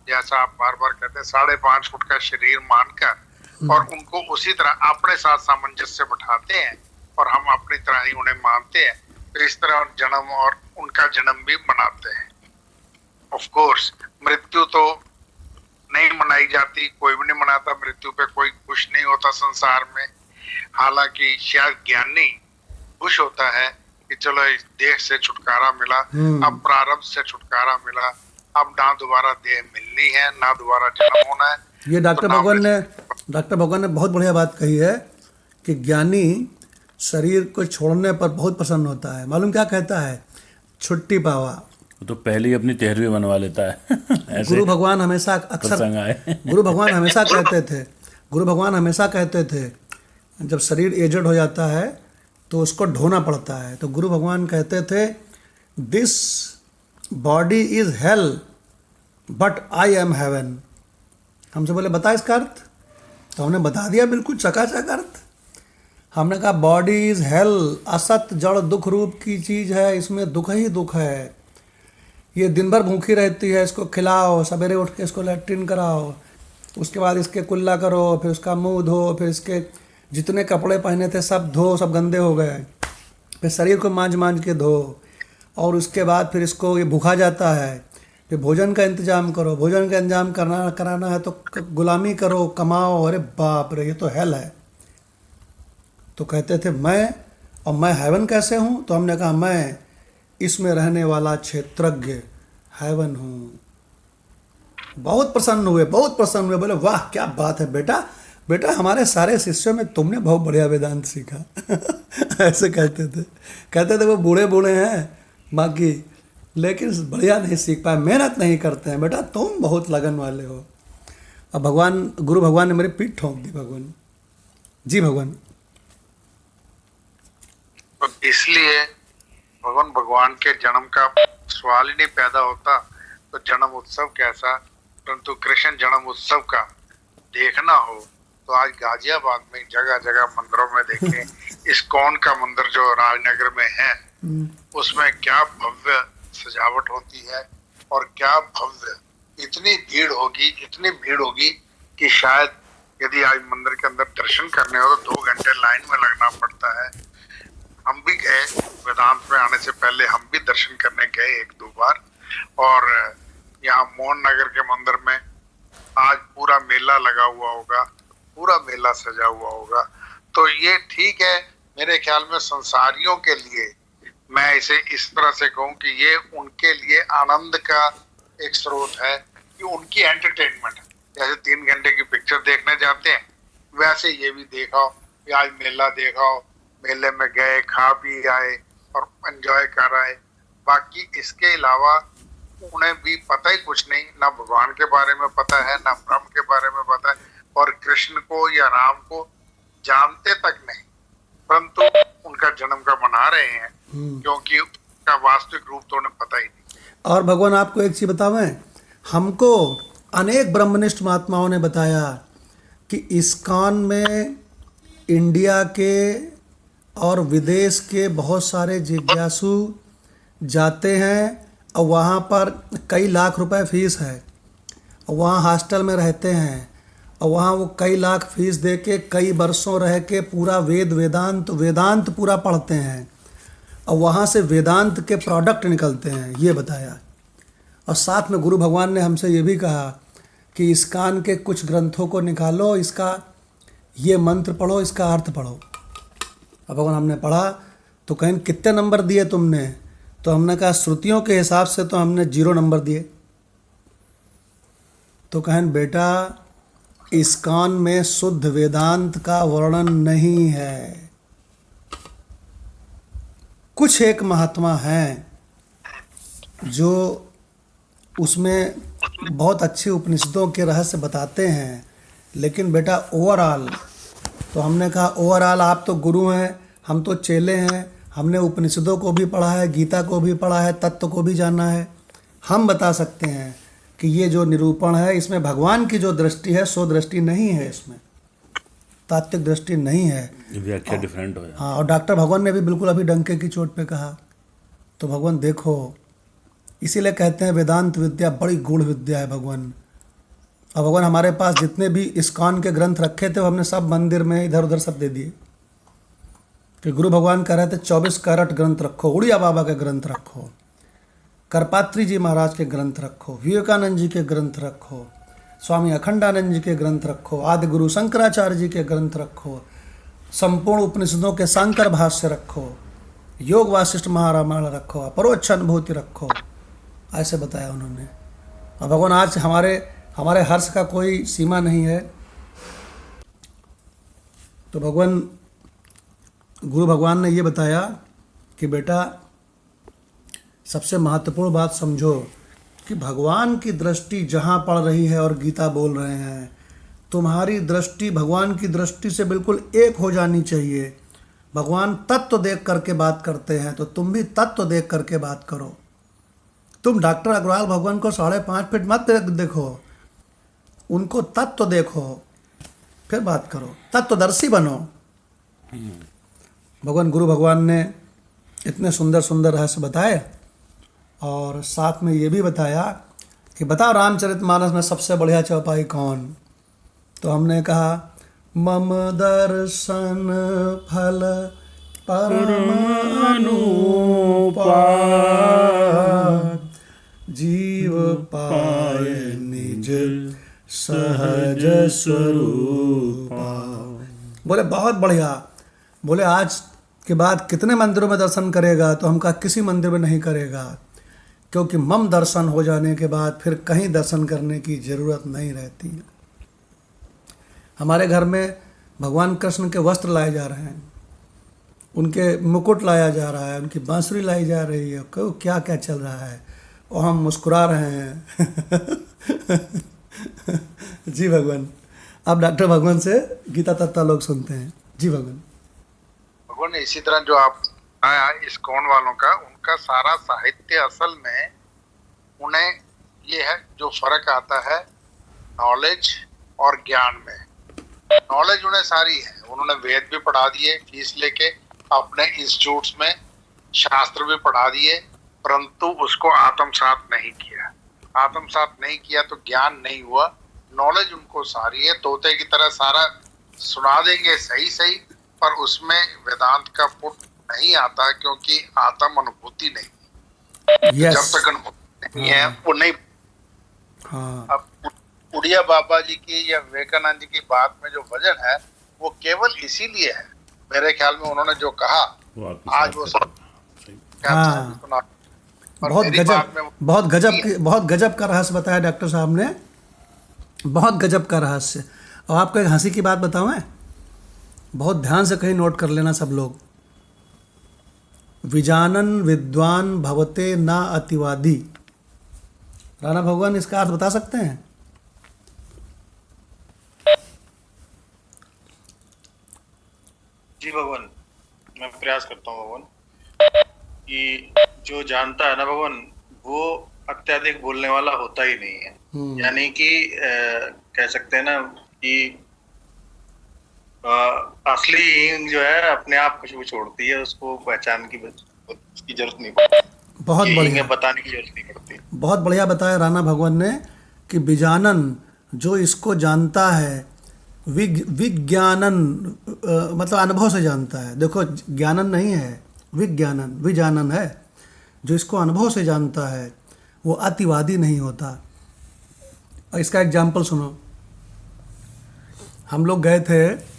जैसा आप बार बार कहते हैं, 5.5 फुट का शरीर मानकर और उनको उसी तरह अपने साथ सामंजस्य बिठाते हैं और हम अपनी तरह ही उन्हें मानते हैं। तो इस तरह जन्म और उनका जन्म भी मनाते हैं। ऑफ कोर्स मृत्यु तो नहीं मनाई जाती, कोई भी नहीं मनाता, मृत्यु पे कोई खुश नहीं होता संसार में। हालांकि शायद ज्ञानी खुश होता है कि चलो इस देह से छुटकारा मिला, अब प्रारब्ध से छुटकारा मिला, अब ना दोबारा देह मिलनी है, ना दोबारा जन्म होना है। ये डॉक्टर भगवान ने बहुत बढ़िया बात कही है कि ज्ञानी शरीर को छोड़ने पर बहुत प्रसन्न होता है। मालूम क्या कहता है? छुट्टी पावा। तो पहले ही अपनी 13वीं बनवा लेता है। ऐसे गुरु भगवान हमेशा प्रसंग आए। गुरु भगवान हमेशा कहते थे जब शरीर एजड हो जाता है तो उसको ढोना पड़ता है। तो गुरु भगवान कहते थे this body is hell but I am heaven. हमसे बोले बता इसका अर्थ, तो हमने बता दिया बिल्कुल चकाचक अर्थ। हमने कहा बॉडी इज हेल, असत जड़ दुख रूप की चीज़ है, इसमें दुख ही दुख है। ये दिन भर भूखी रहती है, इसको खिलाओ, सवेरे उठ के इसको लैट्रिन कराओ, उसके बाद इसके कुल्ला करो, फिर उसका मुंह धो, फिर इसके जितने कपड़े पहने थे सब धो, सब गंदे हो गए, फिर शरीर को मांझ के धो, और उसके बाद फिर इसको ये भूखा जाता है, फिर भोजन का इंतजाम करो, भोजन का इंतजाम कराना है तो गुलामी करो, कमाओ। अरे बाप रे, ये तो हेल है। तो कहते थे मैं हेवन कैसे हूँ? तो हमने कहा मैं इसमें रहने वाला क्षेत्रज्ञ हेवन हूँ। बहुत प्रसन्न हुए, बोले वाह क्या बात है बेटा हमारे सारे शिष्यों में तुमने बहुत बढ़िया वेदांत सीखा। ऐसे कहते थे वो बूढ़े हैं बाकी, लेकिन बढ़िया नहीं सीख पाए, मेहनत नहीं करते हैं बेटा, तुम बहुत लगन वाले हो। अब गुरु भगवान ने मेरी पीठ ठोक दी। भगवान जी, भगवान तो इसलिए भगवान के जन्म का सवाल ही नहीं पैदा होता, तो जन्म उत्सव कैसा। परंतु कृष्ण जन्म उत्सव का देखना हो तो आज गाजियाबाद में जगह जगह मंदिरों में देखें। इस्कॉन का मंदिर जो राजनगर में है उसमें क्या भव्य सजावट होती है और क्या भव्य, इतनी भीड़ होगी कि शायद यदि आज मंदिर के अंदर दर्शन करने हो तो 2 घंटे लाइन में लगना पड़ता है। हम भी गए, वेदांत में आने से पहले हम भी दर्शन करने गए 1-2 बार, और यहाँ मोहन नगर के मंदिर में आज पूरा मेला लगा हुआ होगा, पूरा मेला सजा हुआ होगा। तो ये ठीक है, मेरे ख्याल में संसारियों के लिए मैं इसे इस तरह से कहूँ कि ये उनके लिए आनंद का एक स्रोत है, कि उनकी एंटरटेनमेंट है। जैसे 3 घंटे की पिक्चर देखने जाते हैं, वैसे ये भी देखा हो, आज मेला देखा हो, मेले में गए, खा पी आए और एंजॉय कर आए। बाकी इसके अलावा उन्हें भी पता ही कुछ नहीं, ना भगवान के बारे में पता है, ना ब्रह्म के बारे में पता है, और कृष्ण को या राम को जानते तक नहीं, परंतु उनका जन्म का मना रहे हैं क्योंकि उनका वास्तविक रूप तो उन्हें पता ही नहीं। और भगवान आपको एक चीज बतावें, हमको अनेक ब्रह्मनिष्ठ महात्माओं ने बताया कि इस्कॉन में इंडिया के और विदेश के बहुत सारे जिज्ञासु जाते हैं और वहाँ पर कई लाख रुपए फीस है, और वहाँ हॉस्टल में रहते हैं, और वहाँ वो कई लाख फीस दे के कई वर्षों रह के पूरा वेदांत पूरा पढ़ते हैं, और वहाँ से वेदांत के प्रोडक्ट निकलते हैं, ये बताया। और साथ में गुरु भगवान ने हमसे ये भी कहा कि इस्कॉन के कुछ ग्रंथों को निकालो, इसका ये मंत्र पढ़ो, इसका अर्थ पढ़ो। अब भगवान हमने पढ़ा तो कहें कितने नंबर दिए तुमने? तो हमने कहा श्रुतियों के हिसाब से तो हमने 0 नंबर दिए। तो कहें बेटा इस्कॉन में शुद्ध वेदांत का वर्णन नहीं है। कुछ एक महात्मा हैं जो उसमें बहुत अच्छी उपनिषदों के रहस्य बताते हैं, लेकिन बेटा ओवरऑल, तो हमने कहा ओवरऑल आप तो गुरु हैं, हम तो चेले हैं, हमने उपनिषदों को भी पढ़ा है, गीता को भी पढ़ा है, तत्व को भी जाना है, हम बता सकते हैं कि ये जो निरूपण है इसमें भगवान की जो दृष्टि है सो दृष्टि नहीं है, इसमें तात्विक दृष्टि नहीं है, व्याख्या डिफरेंट हो। हाँ, और डॉक्टर भगवान ने भी बिल्कुल अभी डंके की चोट पे कहा। तो भगवान देखो, इसीलिए कहते हैं वेदांत विद्या बड़ी गूढ़ विद्या है भगवान। और भगवान हमारे पास जितने भी इस्कॉन के ग्रंथ रखे थे वो हमने सब मंदिर में इधर उधर सब दे दिए, कि गुरु भगवान कह रहे थे 24 कैरेट ग्रंथ रखो, उड़िया बाबा के ग्रंथ रखो, करपात्री जी महाराज के ग्रंथ रखो, विवेकानंद जी के ग्रंथ रखो, स्वामी अखंडानंद जी के ग्रंथ रखो, आदि गुरु शंकराचार्य जी के ग्रंथ रखो, संपूर्ण उपनिषदों के शांकर भाष्य रखो, योग वासिष्ठ महारामायण रखो, अपरोक्ष अनुभूति रखो, ऐसे बताया उन्होंने। और भगवान आज हमारे हर्ष का कोई सीमा नहीं है। तो भगवान गुरु भगवान ने ये बताया कि बेटा सबसे महत्वपूर्ण बात समझो कि भगवान की दृष्टि जहाँ पड़ रही है और गीता बोल रहे हैं, तुम्हारी दृष्टि भगवान की दृष्टि से बिल्कुल एक हो जानी चाहिए। भगवान तत्व देख करके बात करते हैं तो तुम भी तत्व देख करके बात करो। तुम डॉक्टर अग्रवाल भगवान को 5.5 फीट मत देखो, उनको तत्व देखो, फिर बात करो, तत्वदर्शी बनो। भगवान गुरु भगवान ने इतने सुंदर सुंदर रहस्य बताए, और साथ में ये भी बताया कि बताओ रामचरितमानस में सबसे बढ़िया चौपाई कौन? तो हमने कहा मम दर्शन फल परम अनुपा, जीव पाए निज सहज स्वरूपा। बोले बहुत बढ़िया। बोले आज के बाद कितने मंदिरों में दर्शन करेगा? तो हम कहा किसी मंदिर में नहीं करेगा, क्योंकि मम दर्शन हो जाने के बाद फिर कहीं दर्शन करने की ज़रूरत नहीं रहती। हमारे घर में भगवान कृष्ण के वस्त्र लाए जा रहे हैं, उनके मुकुट लाया जा रहा है, उनकी बांसुरी लाई जा रही है, क्या क्या चल रहा है, और हम मुस्कुरा रहे हैं। जी भगवान। अब डॉक्टर भगवान से गीता तत्व लोग सुनते हैं। जी भगवान। भगवान इसी तरह जो आप आया इस्कॉन वालों का, उनका सारा साहित्य असल में उन्हें ये है जो फर्क आता है नॉलेज और ज्ञान में। नॉलेज उन्हें सारी है, उन्होंने वेद भी पढ़ा दिए फीस लेके, अपने इंस्टीट्यूट्स में शास्त्र भी पढ़ा दिए, परंतु उसको आत्मसात नहीं किया। आत्मसात नहीं किया तो ज्ञान नहीं हुआ। नॉलेज उनको सारी है, तोते की तरह सारा सुना देंगे सही सही, पर उसमें वेदांत का पुट नहीं आता, क्योंकि आत्म अनुभूति नहीं। yes. जब तक अनुभूति नहीं है वो नहीं। हाँ। अब उड़िया बाबा जी की या विवेकानंद जी की बात में जो वजन है वो केवल इसीलिए है, मेरे ख्याल में उन्होंने जो कहा आज वो सब हाँ। बहुत गजब का रहस्य बताया डॉक्टर साहब ने, बहुत गजब का रहस्य। और आपको एक हंसी की बात बताऊं मैं, बहुत ध्यान से कहीं नोट कर लेना सब लोग। विजानन विद्वान भवते ना अतिवादी। राणा भगवान इसका अर्थ बता सकते हैं? जी भगवान, मैं प्रयास करता हूँ भगवान कि जो जानता है ना भगवान, वो अत्यधिक बोलने वाला होता ही नहीं है। यानी कि कह सकते हैं ना कि असली हींग जो है अपने आप खुशबू छोड़ती है, उसको पहचान की उसकी जरूरत नहीं पड़ती। बहुत ये बढ़िया, हींग है बताने की जरूरत नहीं पड़ती। बहुत बढ़िया बताया राणा भगवान ने कि विजानन जो इसको जानता है, विज्ञानन मतलब अनुभव से जानता है। देखो ज्ञानन नहीं है, विज्ञानन विजानन है। जो इसको अनुभव से जानता है वो अतिवादी नहीं होता। और इसका एग्जाम्पल सुनो। हम लोग गए थे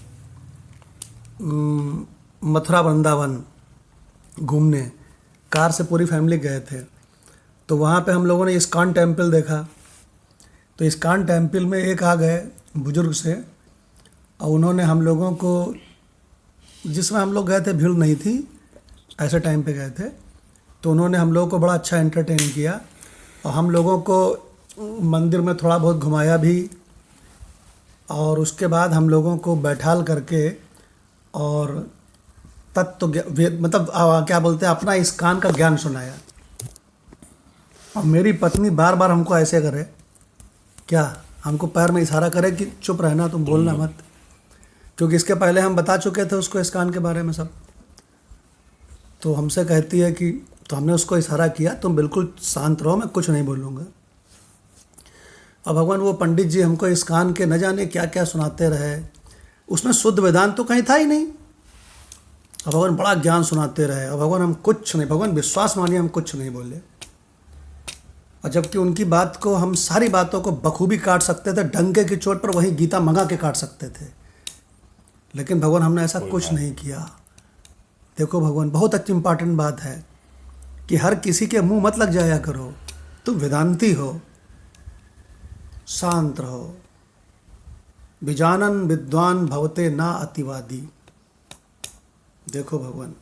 मथुरा वृंदावन घूमने, कार से पूरी फैमिली गए थे। तो वहाँ पे हम लोगों ने इस्कॉन टेम्पल देखा। तो इस्कॉन टेम्पल में एक आ गए बुजुर्ग से, और उन्होंने हम लोगों को, जिसमें हम लोग गए थे भीड़ नहीं थी, ऐसे टाइम पे गए थे, तो उन्होंने हम लोगों को बड़ा अच्छा एंटरटेन किया और हम लोगों को मंदिर में थोड़ा बहुत घुमाया भी। और उसके बाद हम लोगों को बैठाल करके और तत्व मतलब क्या बोलते हैं, अपना इस्कॉन का ज्ञान सुनाया। और मेरी पत्नी बार बार हमको ऐसे करे, क्या हमको पैर में इशारा करे कि चुप रहना, तुम बोलना मत, क्योंकि इसके पहले हम बता चुके थे उसको इस्कॉन के बारे में सब। तो हमसे कहती है कि, तो हमने उसको इशारा किया, तुम बिल्कुल शांत रहो, मैं कुछ नहीं बोलूँगा। और भगवान वो पंडित जी हमको इस्कॉन के न जाने क्या क्या सुनाते रहे, उसमें शुद्ध वेदांत तो कहीं था ही नहीं। और भगवान बड़ा ज्ञान सुनाते रहे, और भगवान हम कुछ नहीं, भगवान विश्वास मानिए हम कुछ नहीं बोले। और जबकि उनकी बात को, हम सारी बातों को बखूबी काट सकते थे, डंके की चोट पर वहीं गीता मंगा के काट सकते थे, लेकिन भगवान हमने ऐसा कुछ नहीं किया। देखो भगवान, बहुत अच्छी इंपॉर्टेंट बात है कि हर किसी के मुंह मत लग जाया करो। तुम वेदांती हो, शांत रहो। विजानन विद्वान भवते ना अतिवादी। देखो भगवान,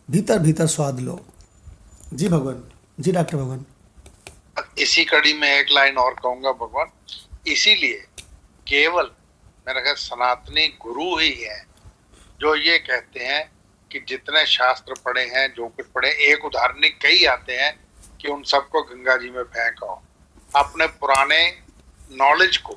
भीतर भीतर स्वाद लो। जी भगवान, जी डॉक्टर भगवान। इसी कड़ी में एक लाइन और कहूंगा भगवान। इसीलिए केवल मेरा ख्याल सनातनी गुरु ही है जो ये कहते हैं कि जितने शास्त्र पढ़े हैं, जो कुछ पढ़े, एक उदाहरण कई आते हैं कि उन सबको गंगा जी में फेंको। अपने पुराने नॉलेज को,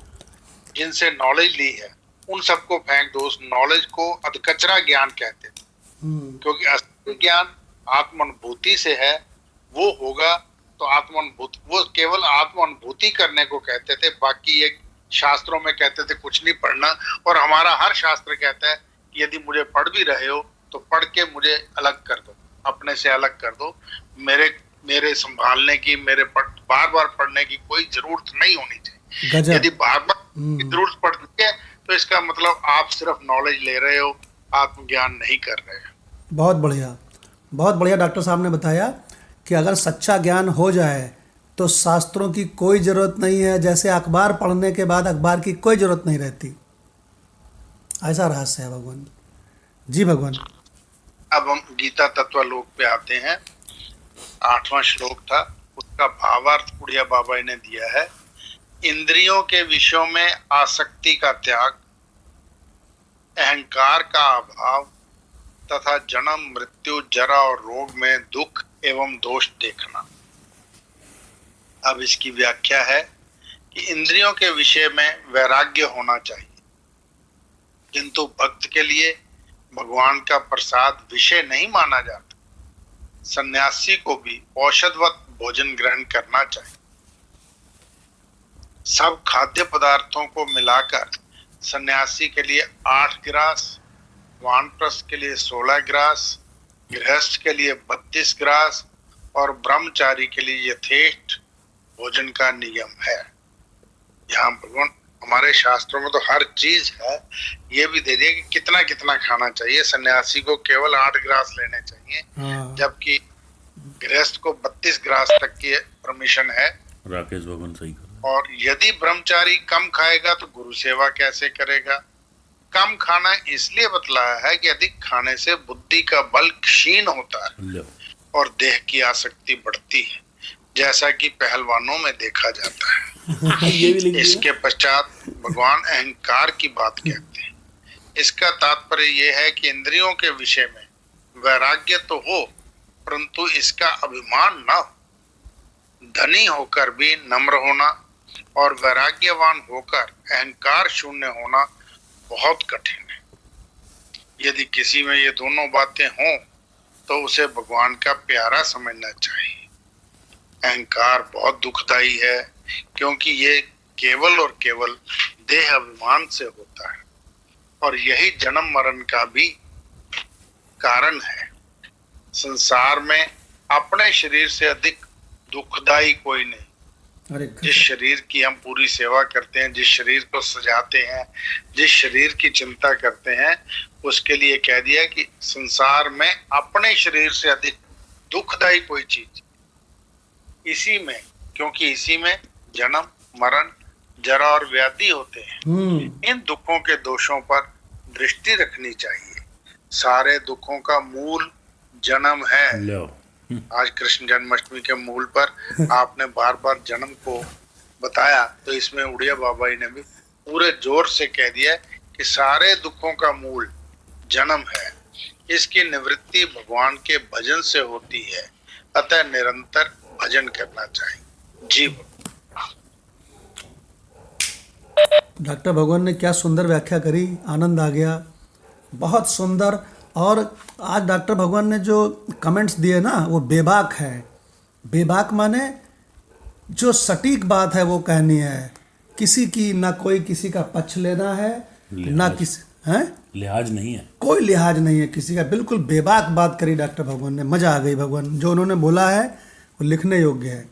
जिनसे नॉलेज ली है, उन सबको फेंक दो। उस नॉलेज को अधकचरा ज्ञान कहते थे, क्योंकि असली ज्ञान आत्मानुभूति से है। वो होगा तो आत्मानुभूति, वो केवल आत्मानुभूति करने को कहते थे। बाकी एक शास्त्रों में कहते थे कुछ नहीं पढ़ना। और हमारा हर शास्त्र कहता है कि यदि मुझे पढ़ भी रहे हो तो पढ़ के मुझे अलग कर दो, अपने से अलग कर दो। मेरे संभालने की, मेरे बार बार पढ़ने की कोई जरूरत नहीं होनी चाहिए। यदि बार बार जरूरत पड़ती है तो इसका मतलब आप सिर्फ नॉलेज ले रहे हो, आत्मज्ञान नहीं कर रहे हो। बहुत बढ़िया, बहुत बढ़िया डॉक्टर साहब ने बताया कि अगर सच्चा ज्ञान हो जाए तो शास्त्रों की कोई ज़रूरत नहीं है। जैसे अखबार पढ़ने के बाद अखबार की कोई ज़रूरत नहीं रहती। ऐसा रहस्य है भगवान। जी भगवान। अब हम गीता तत्वलोक पे आते हैं। 8वां श्लोक था, उसका भावार्थ बुढ़िया बाबा ने दिया है। इंद्रियों के विषयों में आसक्ति का त्याग, अहंकार का अभाव तथा जन्म मृत्यु जरा और रोग में दुख एवं दोष देखना। अब इसकी व्याख्या है कि इंद्रियों के विषय में वैराग्य होना चाहिए, किंतु भक्त के लिए भगवान का प्रसाद विषय नहीं माना जाता। सन्यासी को भी औषधवत भोजन ग्रहण करना चाहिए। सब खाद्य पदार्थों को मिलाकर सन्यासी के लिए 8 ग्रास, वानप्रस्थ के लिए 16 ग्रास, गृहस्थ के लिए 32 ग्रास और ब्रह्मचारी के लिए यथेष्ट भोजन का नियम है। यहाँ भगवान हमारे शास्त्रों में तो हर चीज है, ये भी दे दिया कि कितना कितना खाना चाहिए। सन्यासी को केवल 8 ग्रास लेने चाहिए, जबकि गृहस्थ को 32 ग्रास तक की परमिशन है। राकेश भगवान सही। और यदि ब्रह्मचारी कम खाएगा तो गुरु सेवा कैसे करेगा? कम खाना इसलिए बतलाया है कि अधिक खाने से बुद्धि का बल क्षीण होता है लो। और देह की आसक्ति बढ़ती है, जैसा कि पहलवानों में देखा जाता है। ये भी लिख दिया। इसके पश्चात भगवान अहंकार की बात कहते हैं। इसका तात्पर्य यह है कि इंद्रियों के विषय में वैराग्य तो हो, परंतु इसका अभिमान न हो। धनी होकर भी नम्र होना और वैराग्यवान होकर अहंकार शून्य होना बहुत कठिन है। यदि किसी में ये दोनों बातें हों तो उसे भगवान का प्यारा समझना चाहिए। अहंकार बहुत दुखदाई है, क्योंकि ये केवल और केवल देह अभिमान से होता है और यही जन्म मरण का भी कारण है। संसार में अपने शरीर से अधिक दुखदाई कोई नहीं। अरे जिस शरीर की हम पूरी सेवा करते हैं, जिस शरीर को सजाते हैं, जिस शरीर की चिंता करते हैं, उसके लिए कह दिया कि संसार में अपने शरीर से अधिक दुखदाई कोई चीज इसी में, क्योंकि इसी में जन्म मरण जरा और व्याधि होते हैं। इन दुखों के दोषों पर दृष्टि रखनी चाहिए। सारे दुखों का मूल जन्म है। लो। आज कृष्ण जन्माष्टमी के मूल पर आपने बार बार जन्म को बताया, तो इसमें उड़िया बाबा जी ने भी पूरे जोर से कह दिया कि सारे दुखों का मूल जन्म है। इसकी निवृत्ति भगवान के भजन से होती है, अतः निरंतर भजन करना चाहिए। जी डॉक्टर भगवान ने क्या सुंदर व्याख्या करी, आनंद आ गया, बहुत सुंदर। और आज डॉक्टर भगवान ने जो कमेंट्स दिए ना, वो बेबाक है। बेबाक माने जो सटीक बात है वो कहनी है, किसी की ना कोई किसी का पक्ष लेना है, ना किसी हैं, लिहाज नहीं है, कोई लिहाज नहीं है किसी का। बिल्कुल बेबाक बात करी डॉक्टर भगवान ने, मज़ा आ गई। भगवान जो उन्होंने बोला है वो लिखने योग्य है।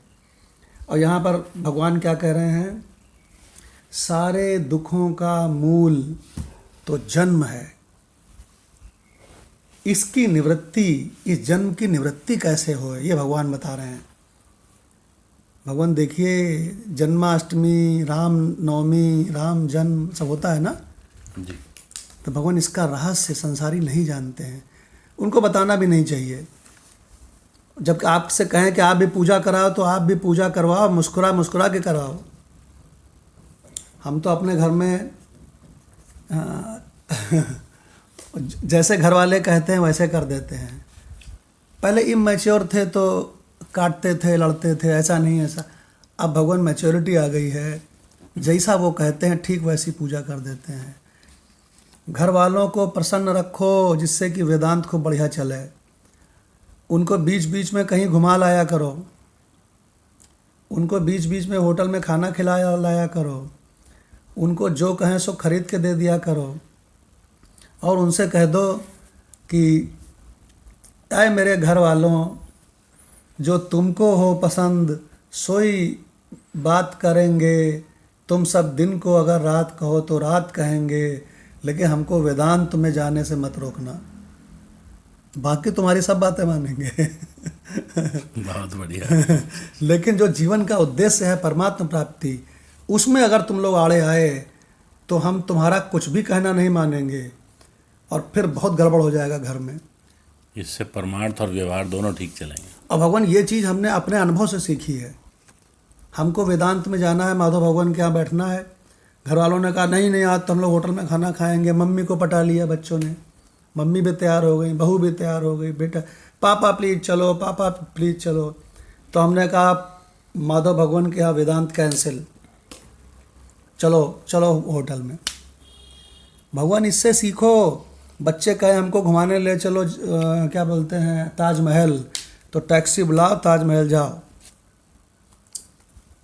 और यहाँ पर भगवान क्या कह रहे हैं, सारे दुखों का मूल तो जन्म है, इसकी निवृत्ति, इस जन्म की निवृत्ति कैसे हो, ये भगवान बता रहे हैं। भगवान देखिए, जन्माष्टमी, राम नवमी, राम जन्म सब होता है ना जी। तो भगवान इसका रहस्य संसारी नहीं जानते हैं, उनको बताना भी नहीं चाहिए। जब आपसे कहें कि आप भी पूजा कराओ तो आप भी पूजा करवाओ, मुस्कुरा मुस्कुरा के कराओ। हम तो अपने घर में जैसे घर वाले कहते हैं वैसे कर देते हैं। पहले इमैच्योर थे तो काटते थे, लड़ते थे, ऐसा नहीं ऐसा। अब भगवान मैच्योरिटी आ गई है, जैसा वो कहते हैं ठीक वैसी पूजा कर देते हैं। घर वालों को प्रसन्न रखो जिससे कि वेदांत खूब बढ़िया चले। उनको बीच बीच में कहीं घुमा लाया करो, उनको बीच बीच में होटल में खाना खिलाया लाया करो, उनको जो कहें सो खरीद के दे दिया करो। और उनसे कह दो कि आए मेरे घर वालों, जो तुमको हो पसंद सोई बात करेंगे। तुम सब दिन को अगर रात कहो तो रात कहेंगे, लेकिन हमको वेदांत में जाने से मत रोकना, बाकी तुम्हारी सब बातें मानेंगे। बहुत बढ़िया। लेकिन जो जीवन का उद्देश्य है परमात्मा प्राप्ति, उसमें अगर तुम लोग आड़े आए तो हम तुम्हारा कुछ भी कहना नहीं मानेंगे और फिर बहुत गड़बड़ हो जाएगा घर में। इससे परमार्थ और व्यवहार दोनों ठीक चलेंगे। और भगवान ये चीज़ हमने अपने अनुभव से सीखी है। हमको वेदांत में जाना है, माधव भगवान के यहाँ बैठना है। घर वालों ने कहा नहीं नहीं आज तो हम लोग होटल में खाना खाएंगे। मम्मी को पटा लिया बच्चों ने, मम्मी भी तैयार हो गई, बहू भी तैयार हो गई, बेटा पापा प्लीज़ चलो, पापा प्लीज़ चलो। तो हमने कहा माधव भगवान के यहाँ वेदांत कैंसिल, चलो चलो होटल में। भगवान इससे सीखो। बच्चे कहे हमको घुमाने ले चलो क्या बोलते हैं ताजमहल, तो टैक्सी बुलाओ, ताजमहल जाओ।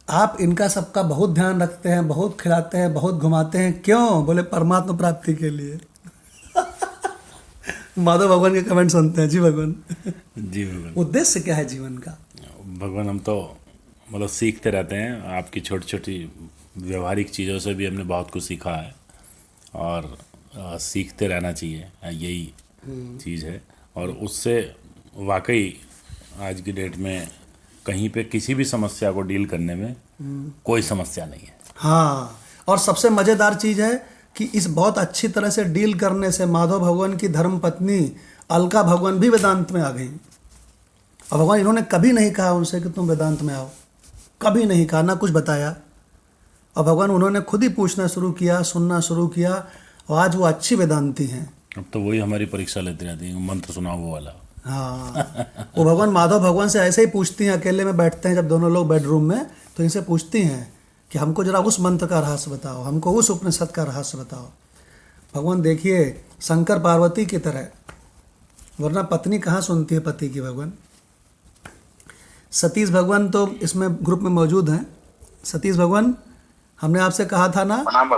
आप इनका सबका बहुत ध्यान रखते हैं, बहुत खिलाते हैं, बहुत घुमाते हैं, क्यों? बोले परमात्मा प्राप्ति के लिए। माधव भगवान के कमेंट सुनते हैं। जी भगवान। जी भगवान। उद्देश्य क्या है जीवन का? भगवान हम तो मतलब सीखते रहते हैं, आपकी छोटी छोटी व्यवहारिक चीज़ों से भी हमने बहुत कुछ सीखा है और सीखते रहना चाहिए, यही चीज़ है। और उससे वाकई आज की डेट में कहीं पे किसी भी समस्या को डील करने में कोई समस्या नहीं है। हाँ, और सबसे मज़ेदार चीज़ है कि इस बहुत अच्छी तरह से डील करने से माधव भगवान की धर्म पत्नी अलका भगवान भी वेदांत में आ गई। और भगवान इन्होंने कभी नहीं कहा उनसे कि तुम वेदांत में आओ, कभी नहीं कहा, ना कुछ बताया। और भगवान उन्होंने खुद ही पूछना शुरू किया, सुनना शुरू किया, और आज वो अच्छी वेदांती हैं। अब तो वही हमारी परीक्षा लेती रहती है, मंत्र सुनाओ वो वाला। हाँ, वो भगवान माधव भगवान से ऐसे ही पूछती हैं, अकेले में बैठते हैं जब दोनों लोग बेडरूम में, तो इनसे पूछती हैं कि हमको जरा उस मंत्र का रहस्य बताओ, हमको उस उपनिषद का रहस्य बताओ। भगवान देखिए शंकर पार्वती की तरह, वरना पत्नी कहाँ सुनती है पति की। भगवान सतीश भगवान तो इसमें ग्रुप में मौजूद हैं। सतीश भगवान, हमने आपसे कहा था ना, प्रणाम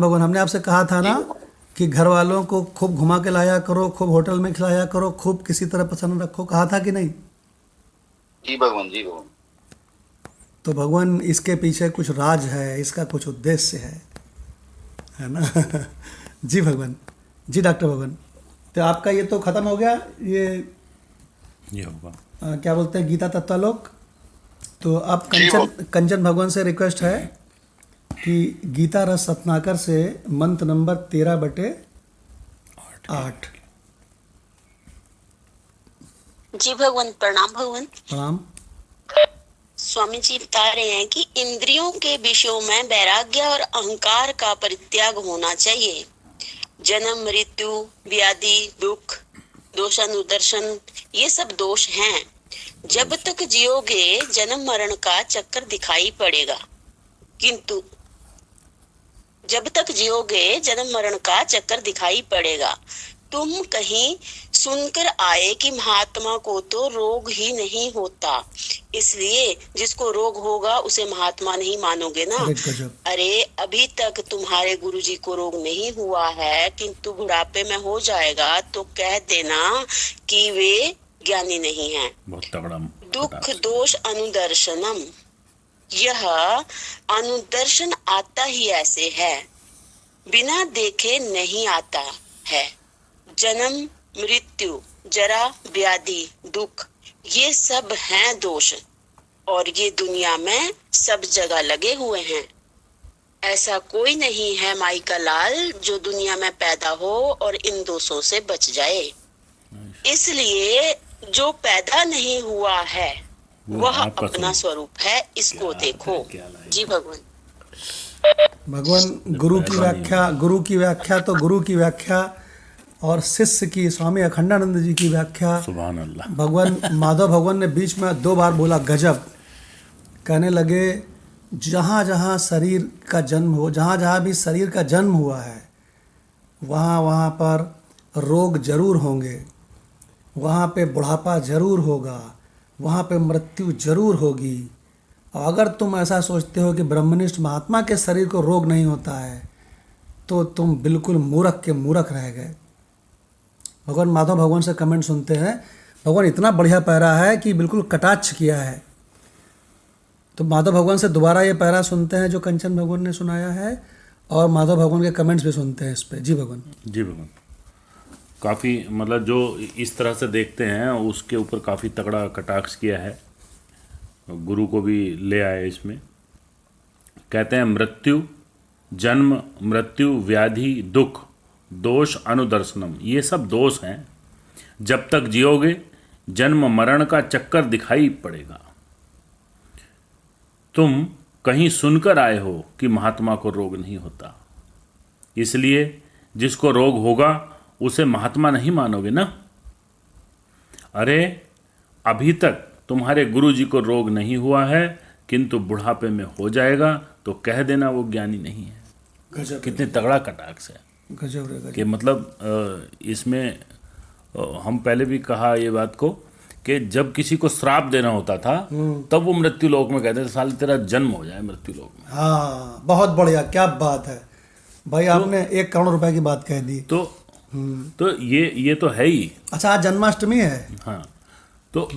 भगवान, हमने आपसे कहा था ना कि घर वालों को खूब घुमा के लाया करो, खूब होटल में खिलाया करो, खूब किसी तरह पसंद रखो, कहा था कि नहीं? जी भगवान, जी भगवान। तो भगवान इसके पीछे कुछ राज है, इसका कुछ उद्देश्य है ना। जी भगवान, जी डॉक्टर भगवान। तो आपका ये तो खत्म हो गया, ये होगा क्या बोलते हैं, गीता तत्वालोक। तो अब कंचन भगवान से रिक्वेस्ट है कि गीता रस रत्नाकर से मंत्र नंबर 13/8। जी भगवान, प्रणाम भगवान। प्रणाम। स्वामी जी बता रहे हैं कि इंद्रियों के विषयों में वैराग्य और अहंकार का परित्याग होना चाहिए। जन्म, मृत्यु, व्याधि, दुख, दोषानुदर्शन, ये सब दोष हैं। जब तक जियोगे जन्म मरण का चक्कर दिखाई पड़ेगा, किंतु जब तक जियोगे जन्म मरण का चक्कर दिखाई पड़ेगा। तुम कहीं सुनकर आए कि महात्मा को तो रोग ही नहीं होता, इसलिए जिसको रोग होगा उसे महात्मा नहीं मानोगे ना। अरे अभी तक तुम्हारे गुरुजी को रोग नहीं हुआ है, किंतु बुढ़ापे में हो जाएगा तो कह देना कि वे ज्ञानी नहीं हैं। बहुत तगड़ा। दुख दोष अनुदर्शनम, यह अनुदर्शन आता ही ऐसे है, बिना देखे नहीं आता है। जन्म, मृत्यु, जरा, व्याधि, दुख, ये सब हैं दोष, और ये दुनिया में सब जगह लगे हुए हैं। ऐसा कोई नहीं है माई का लाल जो दुनिया में पैदा हो और इन दोषों से बच जाए। इसलिए जो पैदा नहीं हुआ है वह अपना स्वरूप है, इसको देखो। जी भगवान। भगवान गुरु की व्याख्या, गुरु की व्याख्या तो गुरु की व्याख्या, और शिष्य की स्वामी अखंडानंद जी की व्याख्या। सुभान अल्लाह। भगवान माधव भगवान ने बीच में 2 बार बोला गजब, कहने लगे जहाँ जहाँ शरीर का जन्म हो, जहाँ जहाँ भी शरीर का जन्म हुआ है वहाँ वहाँ पर रोग जरूर होंगे, वहाँ पे बुढ़ापा जरूर होगा, वहाँ पे मृत्यु जरूर होगी। और अगर तुम ऐसा सोचते हो कि ब्रह्मनिष्ठ महात्मा के शरीर को रोग नहीं होता है तो तुम बिल्कुल मूर्ख के मूर्ख रह गए। भगवान माधव भगवान से कमेंट सुनते हैं, भगवान इतना बढ़िया पैरा है कि बिल्कुल कटाक्ष किया है। तो माधव भगवान से दोबारा ये पैरा सुनते हैं जो कंचन भगवान ने सुनाया है, और माधव भगवान के कमेंट्स भी सुनते हैं इस पे। जी भगवान। जी भगवान। काफ़ी मतलब जो इस तरह से देखते हैं उसके ऊपर काफ़ी तगड़ा कटाक्ष किया है, गुरु को भी ले आए इसमें। कहते हैं मृत्यु, जन्म, मृत्यु, व्याधि, दुख, दोष अनुदर्शनम, ये सब दोष हैं। जब तक जियोगे जन्म मरण का चक्कर दिखाई पड़ेगा। तुम कहीं सुनकर आए हो कि महात्मा को रोग नहीं होता, इसलिए जिसको रोग होगा उसे महात्मा नहीं मानोगे ना। अरे अभी तक तुम्हारे गुरुजी को रोग नहीं हुआ है, किंतु बुढ़ापे में हो जाएगा तो कह देना वो ज्ञानी नहीं है। गजब। कितने तगड़ा कटाक्ष है। गजब रे गजब। कि मतलब इसमें हम पहले भी कहा ये बात को कि जब किसी को श्राप देना होता था तब वो मृत्यु लोक में कहते थे साले तेरा जन्म हो जाए मृत्यु लोक में। हाँ, बहुत बढ़िया, क्या बात है भाई, आपने 1 करोड़ रुपए की बात कह दी। तो ये तो है ही। अच्छा, आज जन्माष्टमी है। हाँ, तो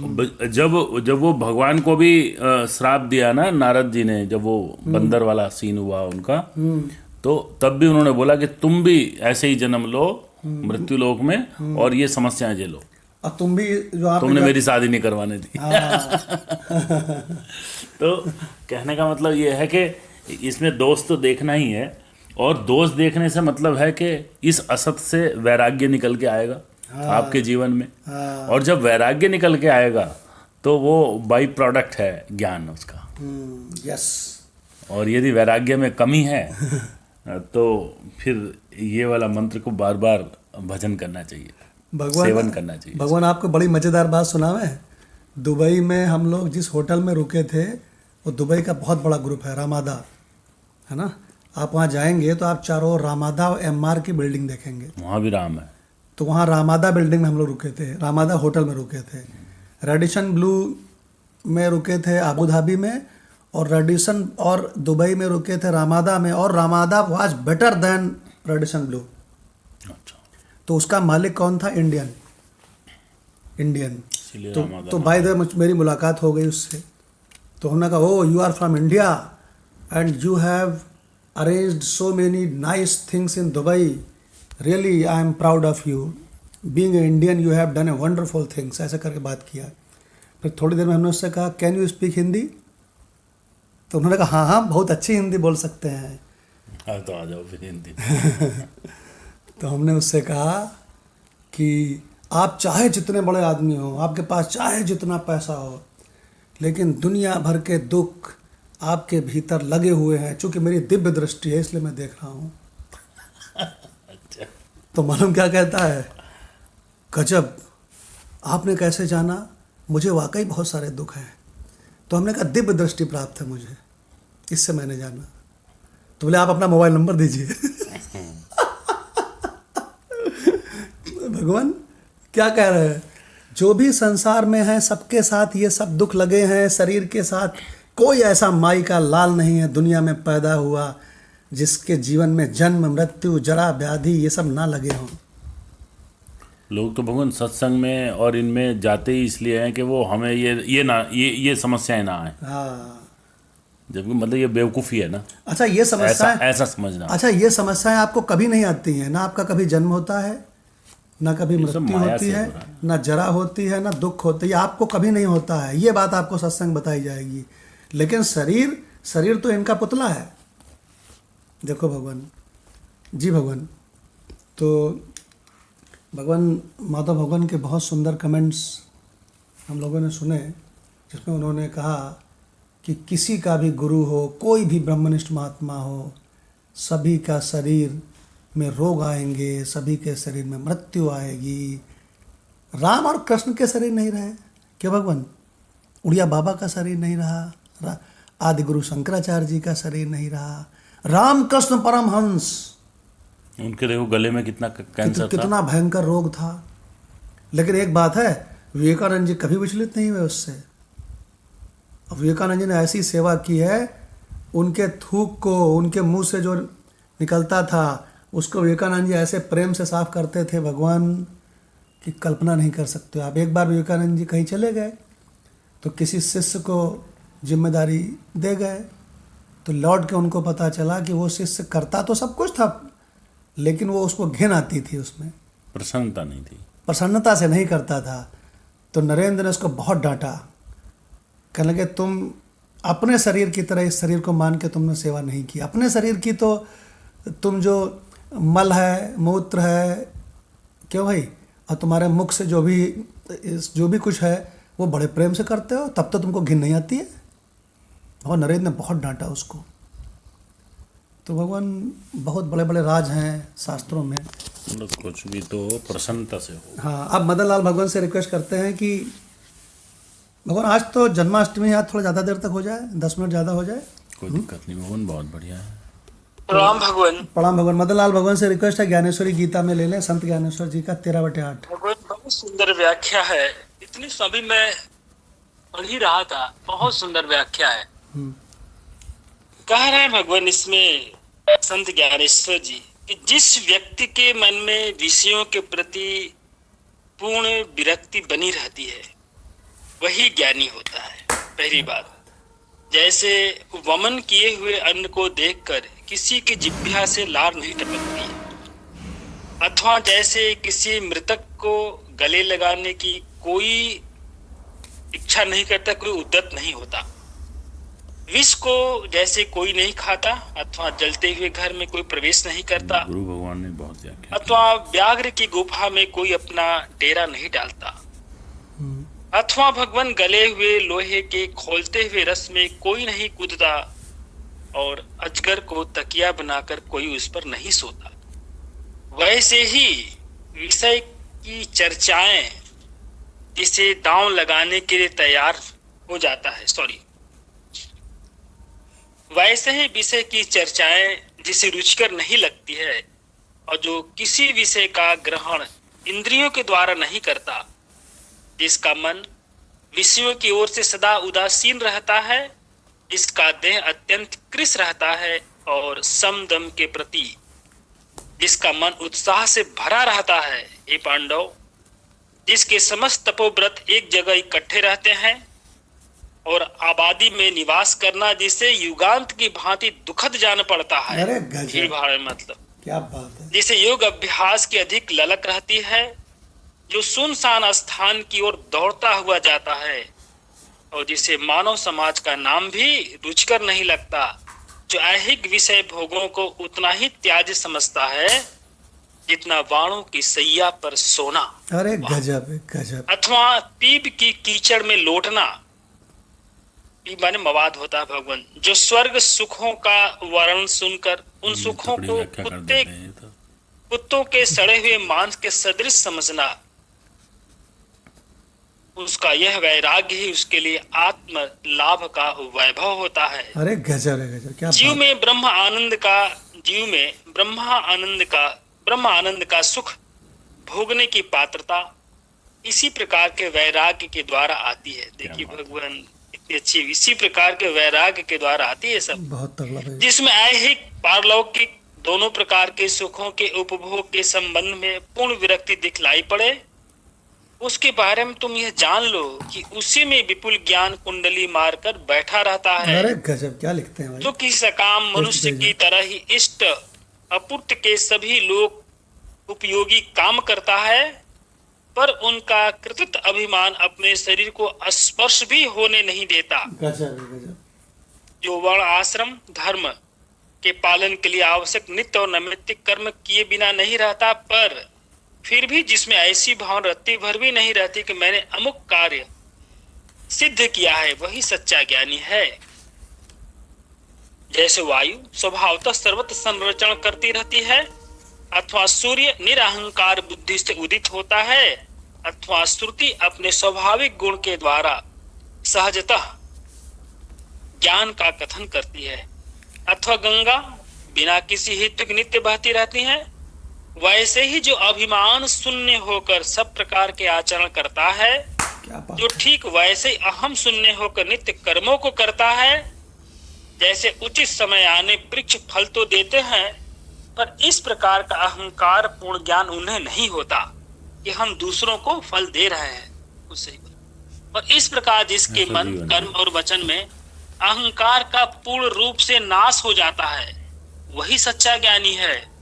जब वो भगवान को भी श्राप दिया ना नारद जी ने, जब वो बंदर वाला सीन हुआ उनका, तो तब भी उन्होंने बोला कि तुम भी ऐसे ही जन्म लो मृत्यु लोक में और ये समस्याएं झेलो, और तुम भी जो तुमने मेरी शादी नहीं करवाने दी। तो कहने का मतलब ये है कि इसमें दोष तो देखना ही है, और दोष देखने से मतलब है कि इस असत से वैराग्य निकल के आएगा आपके जीवन में। और जब वैराग्य निकल के आएगा तो वो बाई प्रोडक्ट है ज्ञान उसका। यस। और यदि वैराग्य में कमी है तो फिर ये वाला मंत्र को बार बार भजन करना चाहिए, सेवन करना चाहिए। भगवान आपको बड़ी मज़ेदार बात सुनावे। दुबई में हम लोग जिस होटल में रुके थे वो दुबई का बहुत बड़ा ग्रुप है, रामादा, है ना। आप वहाँ जाएंगे तो आप चारों ओर रामादा और एमआर की बिल्डिंग देखेंगे। वहाँ भी राम है। तो वहाँ रामादा बिल्डिंग में हम लोग रुके थे, रामादा होटल में रुके थे। रेडिसन ब्लू में रुके थे अबू धाबी में, और रेडिसन और दुबई में रुके थे रामादा में, और Ramada was better than Radisson Blu. अच्छा। तो उसका मालिक कौन था? इंडियन। तो बाय द वे मेरी मुलाकात हो गई उससे। तो हमने कहा, oh you are from India and you have arranged so many nice things in Dubai, really I am proud of you, being a Indian you have done a wonderful things, ऐसे करके बात किया। फिर थोड़ी देर में हमने उससे कहा, कैन यू स्पीक हिंदी? तो उन्होंने कहा, हाँ हाँ बहुत अच्छी हिंदी बोल सकते हैं। तो आ जाओ फिर हिंदी। तो हमने उससे कहा कि आप चाहे जितने बड़े आदमी हो, आपके पास चाहे जितना पैसा हो, लेकिन दुनिया भर के दुख आपके भीतर लगे हुए हैं। चूँकि मेरी दिव्य दृष्टि है इसलिए मैं देख रहा हूँ। अच्छा। तो मालूम क्या कहता है? गजब, आपने कैसे जाना? मुझे वाकई बहुत सारे दुख हैं। तो हमने कहा, दिव्य दृष्टि प्राप्त है मुझे, इससे मैंने जाना। तो बोले, आप अपना मोबाइल नंबर दीजिए। भगवान क्या कह रहे हैं? जो भी संसार में है सबके साथ ये सब दुख लगे हैं। शरीर के साथ कोई ऐसा माई का लाल नहीं है दुनिया में पैदा हुआ जिसके जीवन में जन्म, मृत्यु, जरा, व्याधि ये सब ना लगे हों। लोग तो भगवान सत्संग में और इनमें जाते ही इसलिए हैं कि वो हमें ये समस्याएं ना आए। हाँ, जबकि मतलब ये बेवकूफ़ी है ना। अच्छा ये समस्याएं ऐसा समझना। अच्छा ये समस्याएं आपको कभी नहीं आती हैं ना, आपका कभी जन्म होता है ना, कभी मृत्यु होती है ना, जरा होती है ना, दुख होती है, आपको कभी नहीं होता है। ये बात आपको सत्संग बताई जाएगी। लेकिन शरीर तो इनका पुतला है। देखो भगवान जी, भगवान तो भगवान माधव भगवान के बहुत सुंदर कमेंट्स हम लोगों ने सुने, जिसमें उन्होंने कहा कि किसी का भी गुरु हो, कोई भी ब्रह्मनिष्ठ महात्मा हो, सभी का शरीर में रोग आएंगे, सभी के शरीर में मृत्यु आएगी। राम और कृष्ण के शरीर नहीं रहे क्या भगवान? उड़िया बाबा का शरीर नहीं रहा, आदि गुरु शंकराचार्य जी का शरीर नहीं रहा, राम कृष्ण परमहंस, उनके देखो गले में कितना कैंसर था, कितना भयंकर रोग था। लेकिन एक बात है, विवेकानंद जी कभी विचलित नहीं हुए उससे। विवेकानंद जी ने ऐसी सेवा की है, उनके थूक को, उनके मुंह से जो निकलता था उसको विवेकानंद जी ऐसे प्रेम से साफ करते थे भगवान की कल्पना नहीं कर सकते आप। एक बार विवेकानंद जी कहीं चले गए तो किसी शिष्य को जिम्मेदारी दे गए, तो लौट के उनको पता चला कि वो शिष्य करता तो सब कुछ था, लेकिन वो उसको घिन आती थी, उसमें प्रसन्नता नहीं थी, प्रसन्नता से नहीं करता था। तो नरेंद्र ने उसको बहुत डांटा, कहने लगे तुम अपने शरीर की तरह इस शरीर को मान के तुमने सेवा नहीं की। अपने शरीर की तो तुम जो मल है, मूत्र है, क्यों भाई, और तुम्हारे मुख से जो भी कुछ है वो बड़े प्रेम से करते हो, तब तो तुमको घिन नहीं आती है। और नरेंद्र ने बहुत डांटा उसको। तो भगवान बहुत बड़े बड़े राज हैं शास्त्रों में, मतलब कुछ भी तो प्रसन्नता से हो। हाँ, अब मदन लाल भगवान से रिक्वेस्ट करते हैं कि भगवान आज तो जन्माष्टमी, आज थोड़ा ज़्यादा देर तक हो जाए, 10 मिनट ज़्यादा हो जाए। कोई दिक्कत नहीं भगवान, बहुत बढ़िया है। प्रणाम भगवान। प्रणाम भगवान। मदन लाल भगवान से रिक्वेस्ट है ज्ञानेश्वरी गीता में ले लें, संत ज्ञानेश्वर जी का 13/8। भगवान बहुत सुंदर व्याख्या है, इतनी सभी मैं पढ़ ही रहा था, बहुत सुंदर व्याख्या है। कह रहे हैं भगवान इसमें संत ज्ञानेश्वर जी कि जिस व्यक्ति के मन में विषयों के प्रति पूर्ण विरक्ति बनी रहती है वही ज्ञानी होता है। पहली बात, जैसे वमन किए हुए अन्न को देखकर किसी की जिह्वा से लार नहीं टपकती, अथवा जैसे किसी मृतक को गले लगाने की कोई इच्छा नहीं करता, कोई उद्यत नहीं होता, विष को जैसे कोई नहीं खाता अथवा जलते हुए घर में कोई प्रवेश नहीं करता गुरु भगवान ने बहुत व्याख्या अथवा व्याघ्र की गुफा में कोई अपना डेरा नहीं डालता अथवा भगवान गले हुए लोहे के खोलते हुए रस में कोई नहीं कूदता और अजगर को तकिया बनाकर कोई उस पर नहीं सोता। वैसे ही विषय की चर्चाएं जिसे दांव लगाने के लिए तैयार हो जाता है वैसे ही विषय की चर्चाएं जिसे रुचिकर नहीं लगती है और जो किसी विषय का ग्रहण इंद्रियों के द्वारा नहीं करता, जिसका मन विषयों की ओर से सदा उदासीन रहता है, जिसका देह अत्यंत कृश रहता है और समदम के प्रति जिसका मन उत्साह से भरा रहता है, हे पांडव, जिसके समस्त तपोव्रत एक जगह इकट्ठे रहते हैं और आबादी में निवास करना जिसे युगांत की भांति दुखद जान पड़ता है। अरे गजब, भीड़ भाड़ में मतलब क्या बात है। जिसे योग अभ्यास की अधिक ललक रहती है, जो सुनसान स्थान की ओर दौड़ता हुआ जाता है और जिसे मानव समाज का नाम भी रुचिकर नहीं लगता, जो ऐहिक विषय भोगों को उतना ही त्याज्य समझता है जितना वाणों की सैया पर सोना। अरे गजब है, गजब। अथवा पीप की कीचड़ में लौटना, पीप माने मवाद होता है भगवान, जो स्वर्ग सुखों का वर्णन सुनकर उन सुखों को कुत्तों के सड़े हुए मांस के सदृश समझना, उसका यह वैराग्य ही उसके लिए आत्म लाभ का वैभव होता है। अरे गजब है, गजब, क्या जीव बात। में ब्रह्म आनंद का सुख भोगने की पात्रता इसी प्रकार के वैराग्य के द्वारा आती है। देखिए भगवान इतनी अच्छी, इसी प्रकार के वैराग्य के द्वारा आती है सब, बहुत तगड़ा भाई। जिसमें ऐहिक पारलौकिक दोनों प्रकार के सुखों के उपभोग के संबंध में पूर्ण विरक्ति दिखलाई पड़े, उसके बारे में तुम यह जान लो कि उसी में विपुल ज्ञान कुंडली मारकर बैठा रहता है। अरे गजब, क्या लिखते हैं भाई। जो कि सकाम मनुष्य की तरह ही इष्ट अपूर्त के सभी लोग उपयोगी काम करता है, पर उनका कृतित अभिमान अपने शरीर को स्पर्श भी होने नहीं देता। गजब, गजब। जो वर्ण आश्रम धर्म के पालन के लिए आवश्यक नित्य और नैमित्तिक कर्म किए बिना नहीं रहता, पर फिर भी जिसमें ऐसी भावना रत्ती भर भी नहीं रहती कि मैंने अमुक कार्य सिद्ध किया है, वही सच्चा ज्ञानी है। जैसे वायु स्वभावतः सर्वत्र संरचना करती रहती है, अथवा सूर्य निरहंकार बुद्धि से उदित होता है, अथवा श्रुति अपने स्वाभाविक गुण के द्वारा सहजतः ज्ञान का कथन करती है, अथवा गंगा बिना किसी हेतु के नित्य बहती रहती है, वैसे ही जो अभिमान शून्य होकर सब प्रकार के आचरण करता है, जो ठीक वैसे अहम शून्य होकर नित्य कर्मों को करता है। जैसे उचित समय आने वृक्ष फल तो देते हैं, पर इस प्रकार का अहंकार पूर्ण ज्ञान उन्हें नहीं होता कि हम दूसरों को फल दे रहे हैं उससे। और इस प्रकार जिसके मन कर्म और वचन में अहंकार का पूर्ण रूप से नाश हो जाता है, वही सच्चा ज्ञानी है।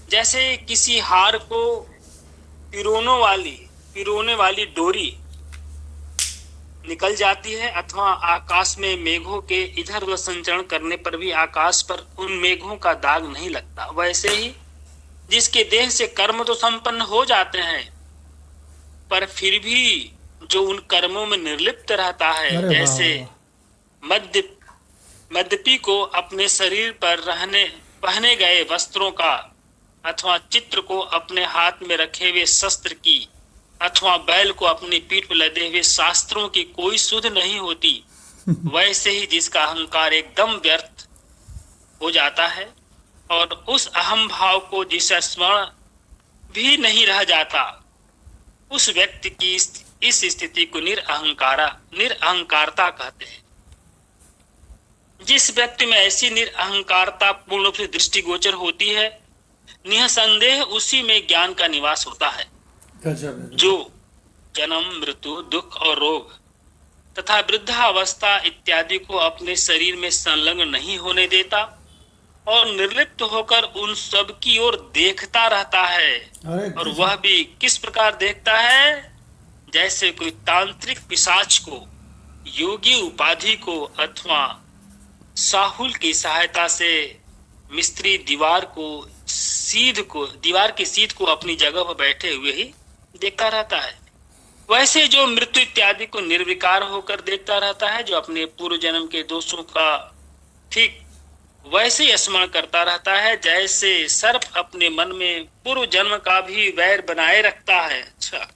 जैसे किसी हार को पिरोने वाली डोरी निकल जाती है, अथवा आकाश में मेघों के इधर उधर संचरण करने पर भी आकाश पर उन मेघों का दाग नहीं लगता, वैसे ही जिसके देह से कर्म तो संपन्न हो जाते हैं, पर फिर भी जो उन कर्मों में निर्लिप्त रहता है, जैसे मद्यपी को अपने शरीर पर पहने गए वस्त्रों का, अथवा चित्र को अपने हाथ में रखे हुए शस्त्र की, अथवा बैल को अपनी पीठ पर लदे हुए शास्त्रों की कोई सुध नहीं होती, वैसे ही जिसका अहंकार एकदम व्यर्थ हो जाता है और उस अहम भाव को जिसे स्मरण भी नहीं रह जाता, उस व्यक्ति की इस स्थिति को निरअहंकारता कहते हैं। जिस व्यक्ति में ऐसी निरअहंकारता पूर्ण रूप से दृष्टिगोचर होती है, निसंदेह उसी में ज्ञान का निवास होता है, जो जन्म मृत्यु दुख और रोग तथा वृद्धावस्था इत्यादि को अपने शरीर में संलग्न नहीं होने देता और निर्लिप्त होकर उन सब की ओर देखता रहता है। और वह भी किस प्रकार देखता है? जैसे कोई तांत्रिक पिशाच को योगी उपाधि को अथवा साहुल की सहायता से मिस्त्री दीवार की सीध को अपनी जगह पर बैठे हुए ही देखता रहता है। वैसे जो मृत्यु इत्यादि को निर्विकार होकर देखता रहता है, जो अपने पूर्व जन्म के दोषों का ठीक वैसे ही स्मरण करता रहता है जैसे सर्प अपने मन में पूर्व जन्म का भी वैर बनाए रखता है। अच्छा,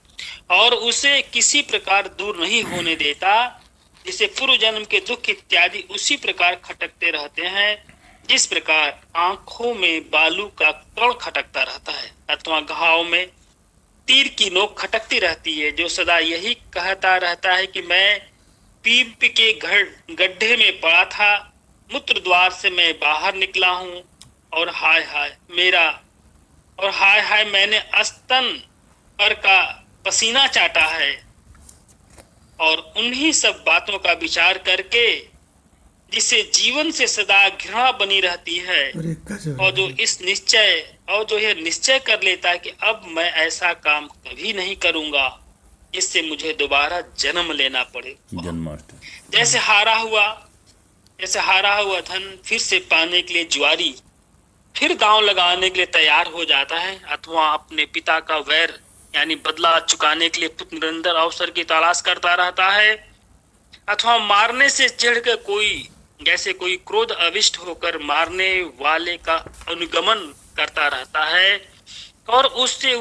और उसे किसी प्रकार दूर नहीं होने देता, जिसे पूर्व जन्म के दुख इत्यादि उसी प्रकार खटकते रहते हैं जिस प्रकार आंखों में बालू का कण खटकता रहता है अथवा घाव में तीर की नोक खटकती रहती है, जो सदा यही कहता रहता है कि मैं पीप के गड्ढे में पड़ा था, मूत्र द्वार से मैं बाहर निकला हूं, और हाय हाय मैंने स्तन पर का पसीना चाटा है। और उन्हीं सब बातों का विचार करके जिसे जीवन से सदा घृणा बनी रहती है, और जो यह निश्चय कर लेता है कि अब मैं ऐसा काम कभी नहीं करूंगा जिससे मुझे दोबारा जन्म लेना पड़े। जैसे हारा हुआ धन फिर से पाने के लिए जुआरी फिर दांव लगाने के लिए तैयार हो जाता है, अथवा अपने पिता का वैर यानी बदला चुकाने के लिए पुत्र निरंतर अवसर की तलाश करता रहता है, अथवा मारने से चिढ़कर कोई क्रोध अविष्ट होकर मारने वाले का अनुगमन करता रहता है और उससे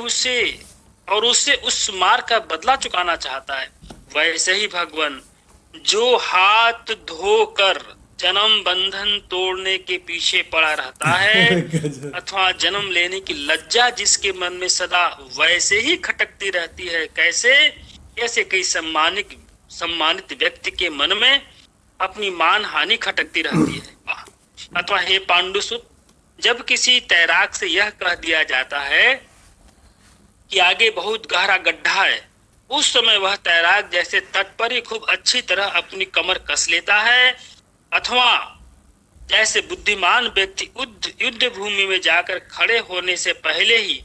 उस मार का बदला चुकाना चाहता है। वैसे ही भगवान जो हाथ धोकर जन्म बंधन तोड़ने के पीछे पड़ा रहता है अथवा जन्म लेने की लज्जा जिसके मन में सदा वैसे ही खटकती रहती है, कैसे कई सम्मानित व्यक्ति के मन में अपनी मान हानि खटकती रहती है। अथवा हे पांडुसुत, जब किसी तैराक से यह कह दिया जाता है कि आगे बहुत गहरा गड्ढा है, उस समय वह तैराक जैसे तट पर ही खूब अच्छी तरह अपनी कमर कस लेता है, अथवा जैसे बुद्धिमान व्यक्ति युद्ध भूमि में जाकर खड़े होने से पहले ही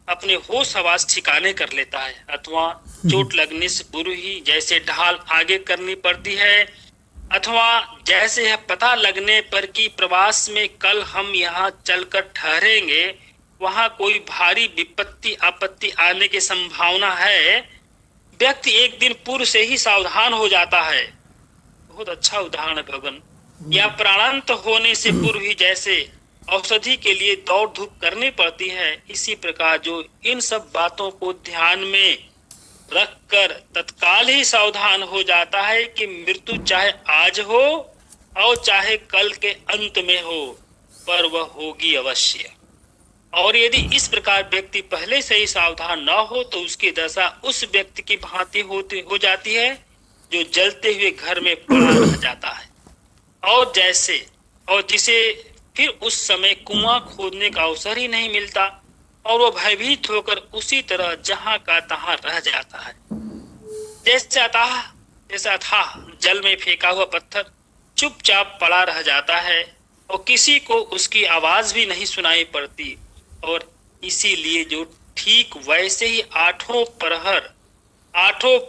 अपने होश हवास ठिकाने कर लेता है, अथवा चोट लगने से पूर्व ही जैसे ढाल आगे करनी पड़ती है, अथवा जैसे यह पता लगने पर कि प्रवास में कल हम यहाँ चलकर ठहरेंगे, वहां कोई भारी विपत्ति आपत्ति आने की संभावना है, व्यक्ति एक दिन पूर्व से ही सावधान हो जाता है। बहुत अच्छा उदाहरण है भगवान। या प्राणांत होने से पूर्व ही जैसे औषधि के लिए दौड़ धूप करनी पड़ती है, इसी प्रकार जो इन सब बातों को ध्यान में रखकर तत्काल ही सावधान हो जाता है कि मृत्यु चाहे आज हो और चाहे कल के अंत में हो, पर वह होगी अवश्य। और यदि इस प्रकार व्यक्ति पहले से ही सावधान न हो तो उसकी दशा उस व्यक्ति की भांति हो जाती है जो जलते हुए घर में पड़ा रह जाता है, और जिसे फिर उस समय कुआं खोदने का अवसर ही नहीं मिलता, और वो भयभीत होकर उसी तरह जहां का तहां रह जाता है। जैसा अथाह जल में फेंका हुआ पत्थर चुपचाप पड़ा रह जाता है और किसी को उसकी आवाज भी नहीं सुनाई पड़ती, और इसीलिए जो ठीक वैसे ही आठों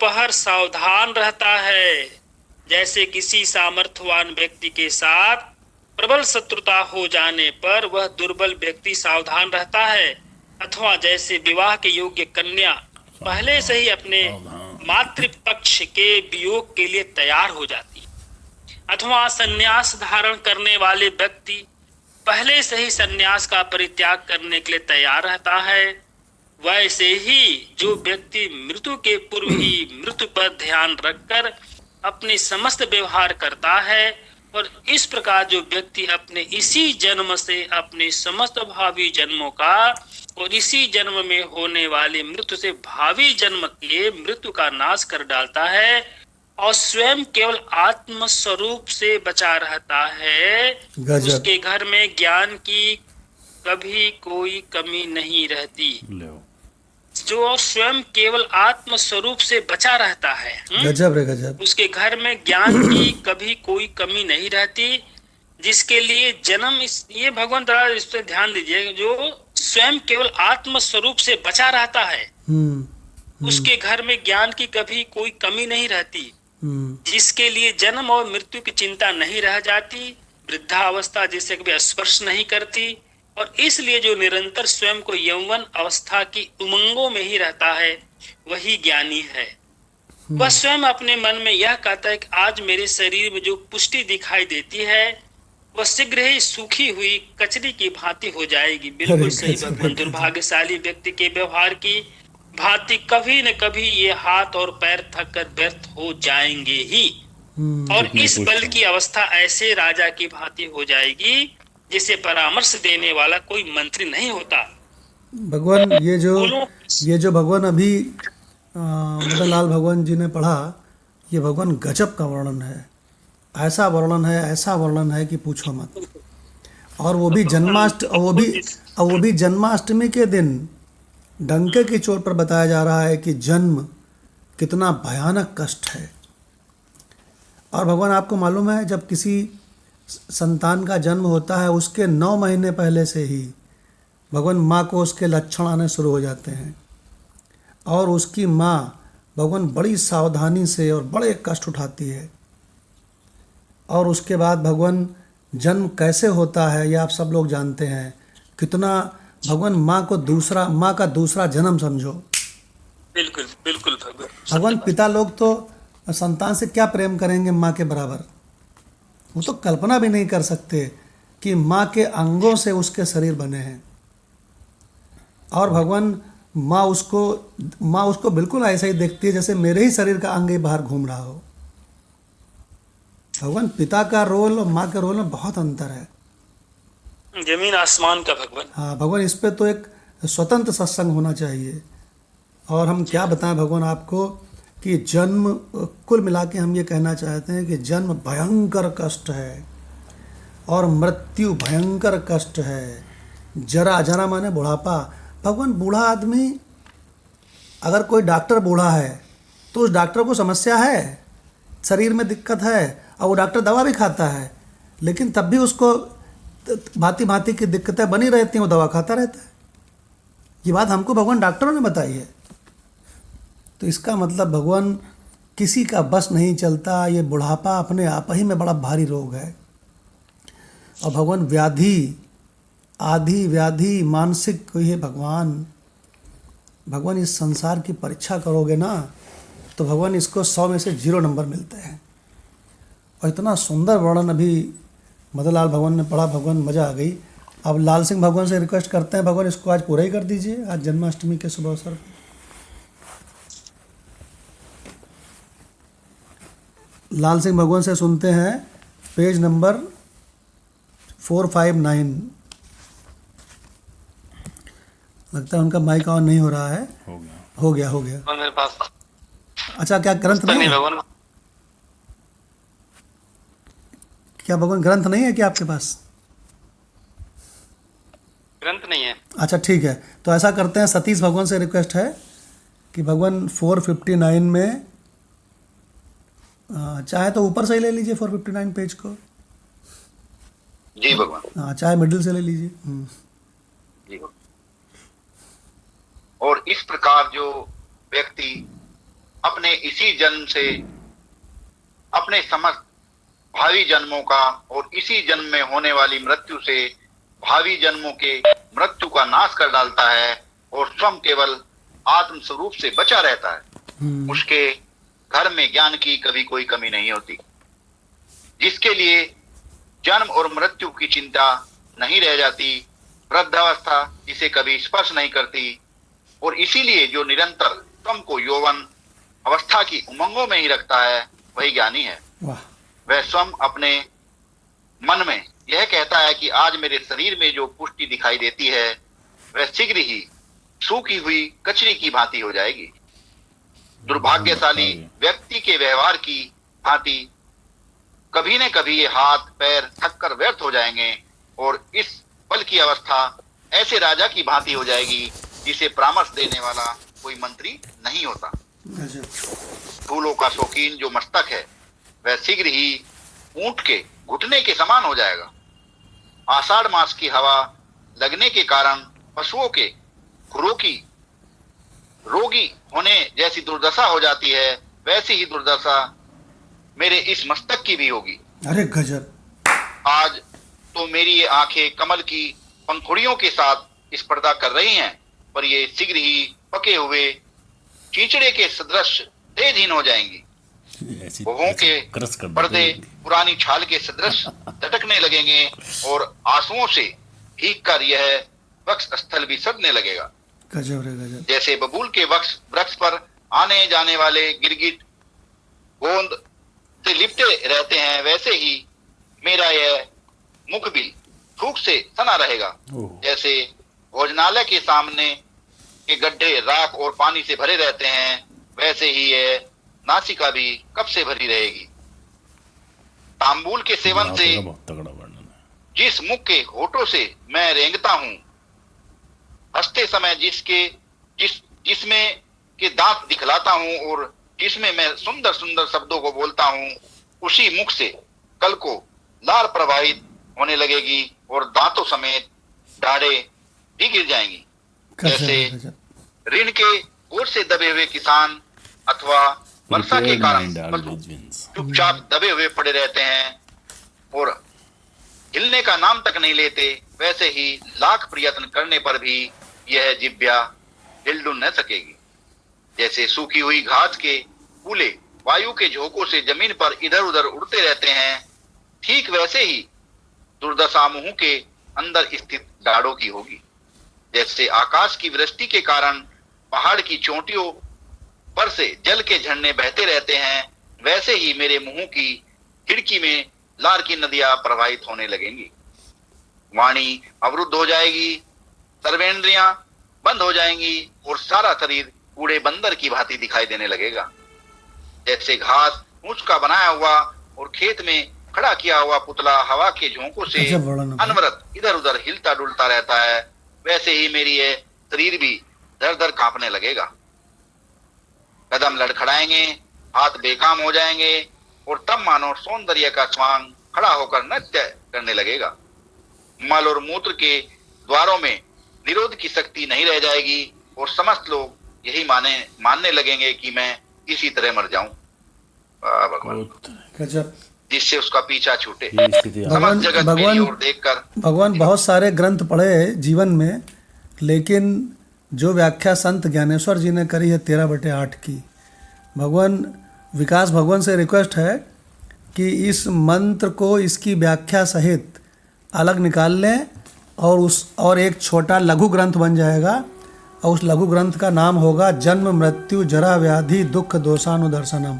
पहर सावधान रहता है, जैसे किसी सामर्थ्यवान व्यक्ति के साथ प्रबल शत्रुता हो जाने पर वह दुर्बल व्यक्ति सावधान रहता है, अथवा जैसे विवाह के योग्य कन्या पहले से ही अपने मातृपक्ष के वियोग के लिए तैयार हो जाती है, अथवा संन्यास धारण करने वाले व्यक्ति पहले से ही संन्यास का परित्याग करने के लिए तैयार रहता है, वैसे ही जो व्यक्ति मृत्यु के पूर्व ही मृत्यु पर ध्यान रखकर अपने समस्त व्यवहार करता है, और इस प्रकार जो व्यक्ति अपने इसी जन्म से अपने समस्त भावी जन्मों का और इसी जन्म में होने वाले मृत्यु से भावी जन्म के मृत्यु का नाश कर डालता है और स्वयं केवल आत्म स्वरूप से बचा रहता है, उसके घर में ज्ञान की कभी कोई कमी नहीं रहती। जो स्वयं केवल आत्म स्वरूप से बचा रहता है, गजब। उसके घर में ज्ञान की कभी कोई कमी नहीं रहती, जिसके लिए जन्म ये भगवान द्वारा इस पर ध्यान दीजिए, जो स्वयं केवल आत्म स्वरूप से बचा रहता है, उसके घर में ज्ञान की कभी कोई कमी नहीं रहती, जिसके लिए जन्म और मृत्यु की चिंता नहीं रह जाती, वृद्धावस्था जिसे कभी स्पर्श नहीं करती, और इसलिए जो निरंतर स्वयं को यौवन अवस्था की उमंगों में ही रहता है वही ज्ञानी है। वह स्वयं अपने मन में यह कहता है कि आज मेरे शरीर में जो पुष्टि दिखाई देती है वह शीघ्र ही सूखी हुई कचरी की भांति हो जाएगी। बिल्कुल सही भगवान। दुर्भाग्यशाली व्यक्ति के व्यवहार की भांति कभी न कभी ये हाथ और पैर थक कर व्यर्थ हो जाएंगे ही, और इस बल की अवस्था ऐसे राजा की भांति हो जाएगी जिसे परामर्श देने वाला कोई मंत्री नहीं होता। भगवान ये जो भगवान अभी मदन लाल भगवान जी ने पढ़ा, ये भगवान गजब का वर्णन है। ऐसा वर्णन है कि पूछो मत। और वो भी जन्माष्टमी के दिन डंके की चोट पर बताया जा रहा है कि जन्म कितना भयानक कष्ट है। और भगवान आपको मालूम है, जब किसी संतान का जन्म होता है उसके 9 महीने पहले से ही भगवान माँ को उसके लक्षण आने शुरू हो जाते हैं, और उसकी माँ भगवान बड़ी सावधानी से और बड़े कष्ट उठाती है। और उसके बाद भगवान जन्म कैसे होता है ये आप सब लोग जानते हैं। कितना भगवान माँ का दूसरा जन्म समझो। बिल्कुल बिल्कुल भगवान। भगवान पिता लोग तो संतान से क्या प्रेम करेंगे माँ के बराबर। वो तो कल्पना भी नहीं कर सकते कि माँ के अंगों से उसके शरीर बने हैं। और भगवान माँ उसको बिल्कुल ऐसा ही देखती है जैसे मेरे ही शरीर का अंग ही बाहर घूम रहा हो। भगवान पिता का रोल और माँ के रोल में बहुत अंतर है, जमीन आसमान का भगवान। हाँ भगवान, इस पे तो एक स्वतंत्र सत्संग होना चाहिए। और हम क्या बताएं भगवान आपको कि जन्म, कुल मिला के हम ये कहना चाहते हैं कि जन्म भयंकर कष्ट है और मृत्यु भयंकर कष्ट है। जरा माने बुढ़ापा। भगवान बूढ़ा आदमी, अगर कोई डॉक्टर बूढ़ा है तो उस डॉक्टर को समस्या है, शरीर में दिक्कत है, और वो डॉक्टर दवा भी खाता है, लेकिन तब भी उसको भांति की दिक्कतें बनी रहती हैं, वो दवा खाता रहता है। ये बात हमको भगवान डॉक्टरों ने बताई है। तो इसका मतलब भगवान किसी का बस नहीं चलता। ये बुढ़ापा अपने आप ही में बड़ा भारी रोग है। और भगवान व्याधि मानसिक कोई है। भगवान इस संसार की परीक्षा करोगे ना तो भगवान इसको 100 में से 0 नंबर मिलते हैं। और इतना सुंदर वर्णन अभी मदन लाल भगवान ने पढ़ा, भगवान मज़ा आ गई। अब लाल सिंह भगवान से रिक्वेस्ट करते हैं, भगवान इसको आज पूरा ही कर दीजिए, आज जन्माष्टमी के शुभ अवसर पर। लाल सिंह भगवान से सुनते हैं पेज नंबर 459। लगता है उनका माइक ऑन नहीं हो रहा है। हो गया मेरे पास। अच्छा, क्या ग्रंथ नहीं है? भगवान, क्या भगवान ग्रंथ नहीं है क्या आपके पास? ग्रंथ नहीं है। अच्छा ठीक है, तो ऐसा करते हैं, सतीश भगवान से रिक्वेस्ट है कि भगवान 459 में चाहे तो ऊपर से ही ले लीजिए 459 पेज को। जी भगवान। हाँ, चाहे मिडिल से ले लीजिए। जी भगवान। और इस प्रकार जो व्यक्ति अपने इसी जन्म से अपने समस्त भावी जन्मों का और इसी जन्म में होने वाली मृत्यु से भावी जन्मों के मृत्यु का नाश कर डालता है और स्वयं केवल आत्म स्वरूप से बचा रहता है, उसके घर में ज्ञान की कभी कोई कमी नहीं होती। जिसके लिए जन्म और मृत्यु की चिंता नहीं रह जाती, वृद्धावस्था जिसे कभी स्पर्श नहीं करती, और इसीलिए जो निरंतर स्वयं को यौवन अवस्था की उमंगों में ही रखता है वही ज्ञानी है। वह स्वयं अपने मन में यह कहता है कि आज मेरे शरीर में जो पुष्टि दिखाई देती है वह शीघ्र ही सूखी हुई कचरी की भांति हो जाएगी। दुर्भाग्यशाली व्यक्ति के व्यवहार की भांति कभी न कभी ये हाथ पैर थक कर व्यर्थ हो जाएंगे और इस बल की अवस्था ऐसे राजा की भांति हो जाएगी जिसे परामर्श देने वाला कोई मंत्री नहीं होता। फूलों का शौकीन जो मस्तक है वह शीघ्र ही ऊंट के घुटने के समान हो जाएगा। आषाढ़ मास की हवा लगने के कारण पशुओं के खुरों की रोगी होने जैसी दुर्दशा हो जाती है, वैसी ही दुर्दशा मेरे इस मस्तक की भी होगी। अरे गजब! आज तो मेरी ये आंखें कमल की पंखुड़ियों के साथ स्पर्धा कर रही हैं, पर ये शीघ्र ही पके हुए कीचड़े के सदृश तेजहीन हो जाएंगी। भवों के पर्दे पुरानी छाल के सदृश झटकने लगेंगे और आंसुओं से भीग कर यह वक्ष स्थल भी सड़ने लगेगा। गजब रे गजब। जैसे बबूल के वृक्ष पर आने जाने वाले गिरगिट गोंद से लिपटे रहते हैं, वैसे ही मेरा यह मुख भी थूक से सना रहेगा। जैसे भोजनालय के सामने के गड्ढे राख और पानी से भरे रहते हैं, वैसे ही यह नासिका भी कब से भरी रहेगी। तांबूल के सेवन से जिस मुख के होठों से मैं रेंगता हूं, हंसते समय जिसमें के दांत दिखलाता हूं और जिसमें मैं सुंदर सुंदर शब्दों को बोलता हूं, उसी मुख से कल को लार प्रवाहित होने लगेगी और दांतों समेत दाढ़े भी गिर जाएंगी। जैसे ऋण के बोझ से दबे हुए किसान अथवा वर्षा के कारण चुपचाप दबे हुए पड़े रहते हैं और हिलने का नाम तक नहीं लेते, वैसे ही लाख प्रयत्न करने पर भी यह जिब्या हिल डुल न सकेगी। जैसे सूखी हुई घास के फूले वायु के झोंकों से जमीन पर इधर उधर उड़ते रहते हैं, ठीक वैसे ही दुर्दशा मुंह के अंदर स्थित दाढ़ों की होगी। जैसे आकाश की वृष्टि के कारण पहाड़ की चोटियों पर से जल के झरने बहते रहते हैं, वैसे ही मेरे मुंह की खिड़की में लार की नदियां प्रवाहित होने लगेंगी। वाणी अवरुद्ध हो जाएगी, सर्वेंद्रियां बंद हो जाएंगी और सारा शरीर कूड़े बंदर की भांति दिखाई देने लगेगा। जैसे घास ऊंच का बनाया हुआ और खेत में खड़ा किया हुआ पुतला हवा के झोंकों से अनवरत इधर उधर हिलता डुलता रहता है, वैसे ही मेरी यह शरीर भी दर दर कांपने लगेगा। कदम लड़खड़ाएंगे, हाथ बेकाम हो जाएंगे और तब मानो सौंदर्य का स्वांग खड़ा होकर नृत्य करने लगेगा। मल और मूत्र के द्वारों में निरोध की शक्ति नहीं रह जाएगी और समस्त लोग यही मानने लगेंगे कि मैं इसी तरह मर जाऊं। भगवान, जिससे उसका पीछा छूटे। भगवान भगवान बहुत सारे ग्रंथ पढ़े जीवन में, लेकिन जो व्याख्या संत ज्ञानेश्वर जी ने करी है 13/8 की, विकास भगवान से रिक्वेस्ट है कि इस मंत्र को इसकी व्याख्या सहित अलग निकाल लें और एक छोटा लघु ग्रंथ बन जाएगा और उस लघु ग्रंथ का नाम होगा जन्म मृत्यु जरा व्याधि दुख दोषानुदर्शनम।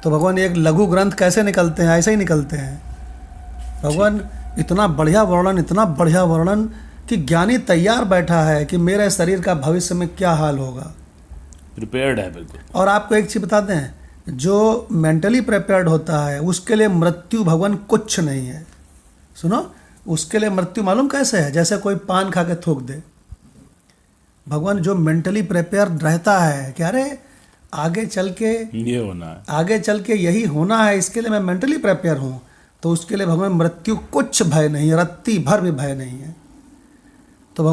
तो भगवान एक लघु ग्रंथ कैसे निकलते हैं? ऐसे ही निकलते हैं। भगवान इतना बढ़िया वर्णन कि ज्ञानी तैयार बैठा है कि मेरे शरीर का भविष्य में क्या हाल होगा, प्रिपेयर्ड है बिल्कुल। और आपको एक चीज़ बताते हैं, जो मेंटली प्रिपेयर्ड होता है उसके लिए मृत्यु भगवान कुछ नहीं है। सुनो, उसके लिए मृत्यु मालूम कैसे है? जैसे कोई पान खा के थूक दे। भगवान जो मेंटली प्रिपेयर्ड रहता है कि अरे आगे चल के ये होना है, आगे चल के यही होना है, इसके लिए मैं मेंटली प्रिपेयर हूँ, तो उसके लिए भगवान मृत्यु कुछ भय नहीं है, रत्ती भर भी भय नहीं है। तो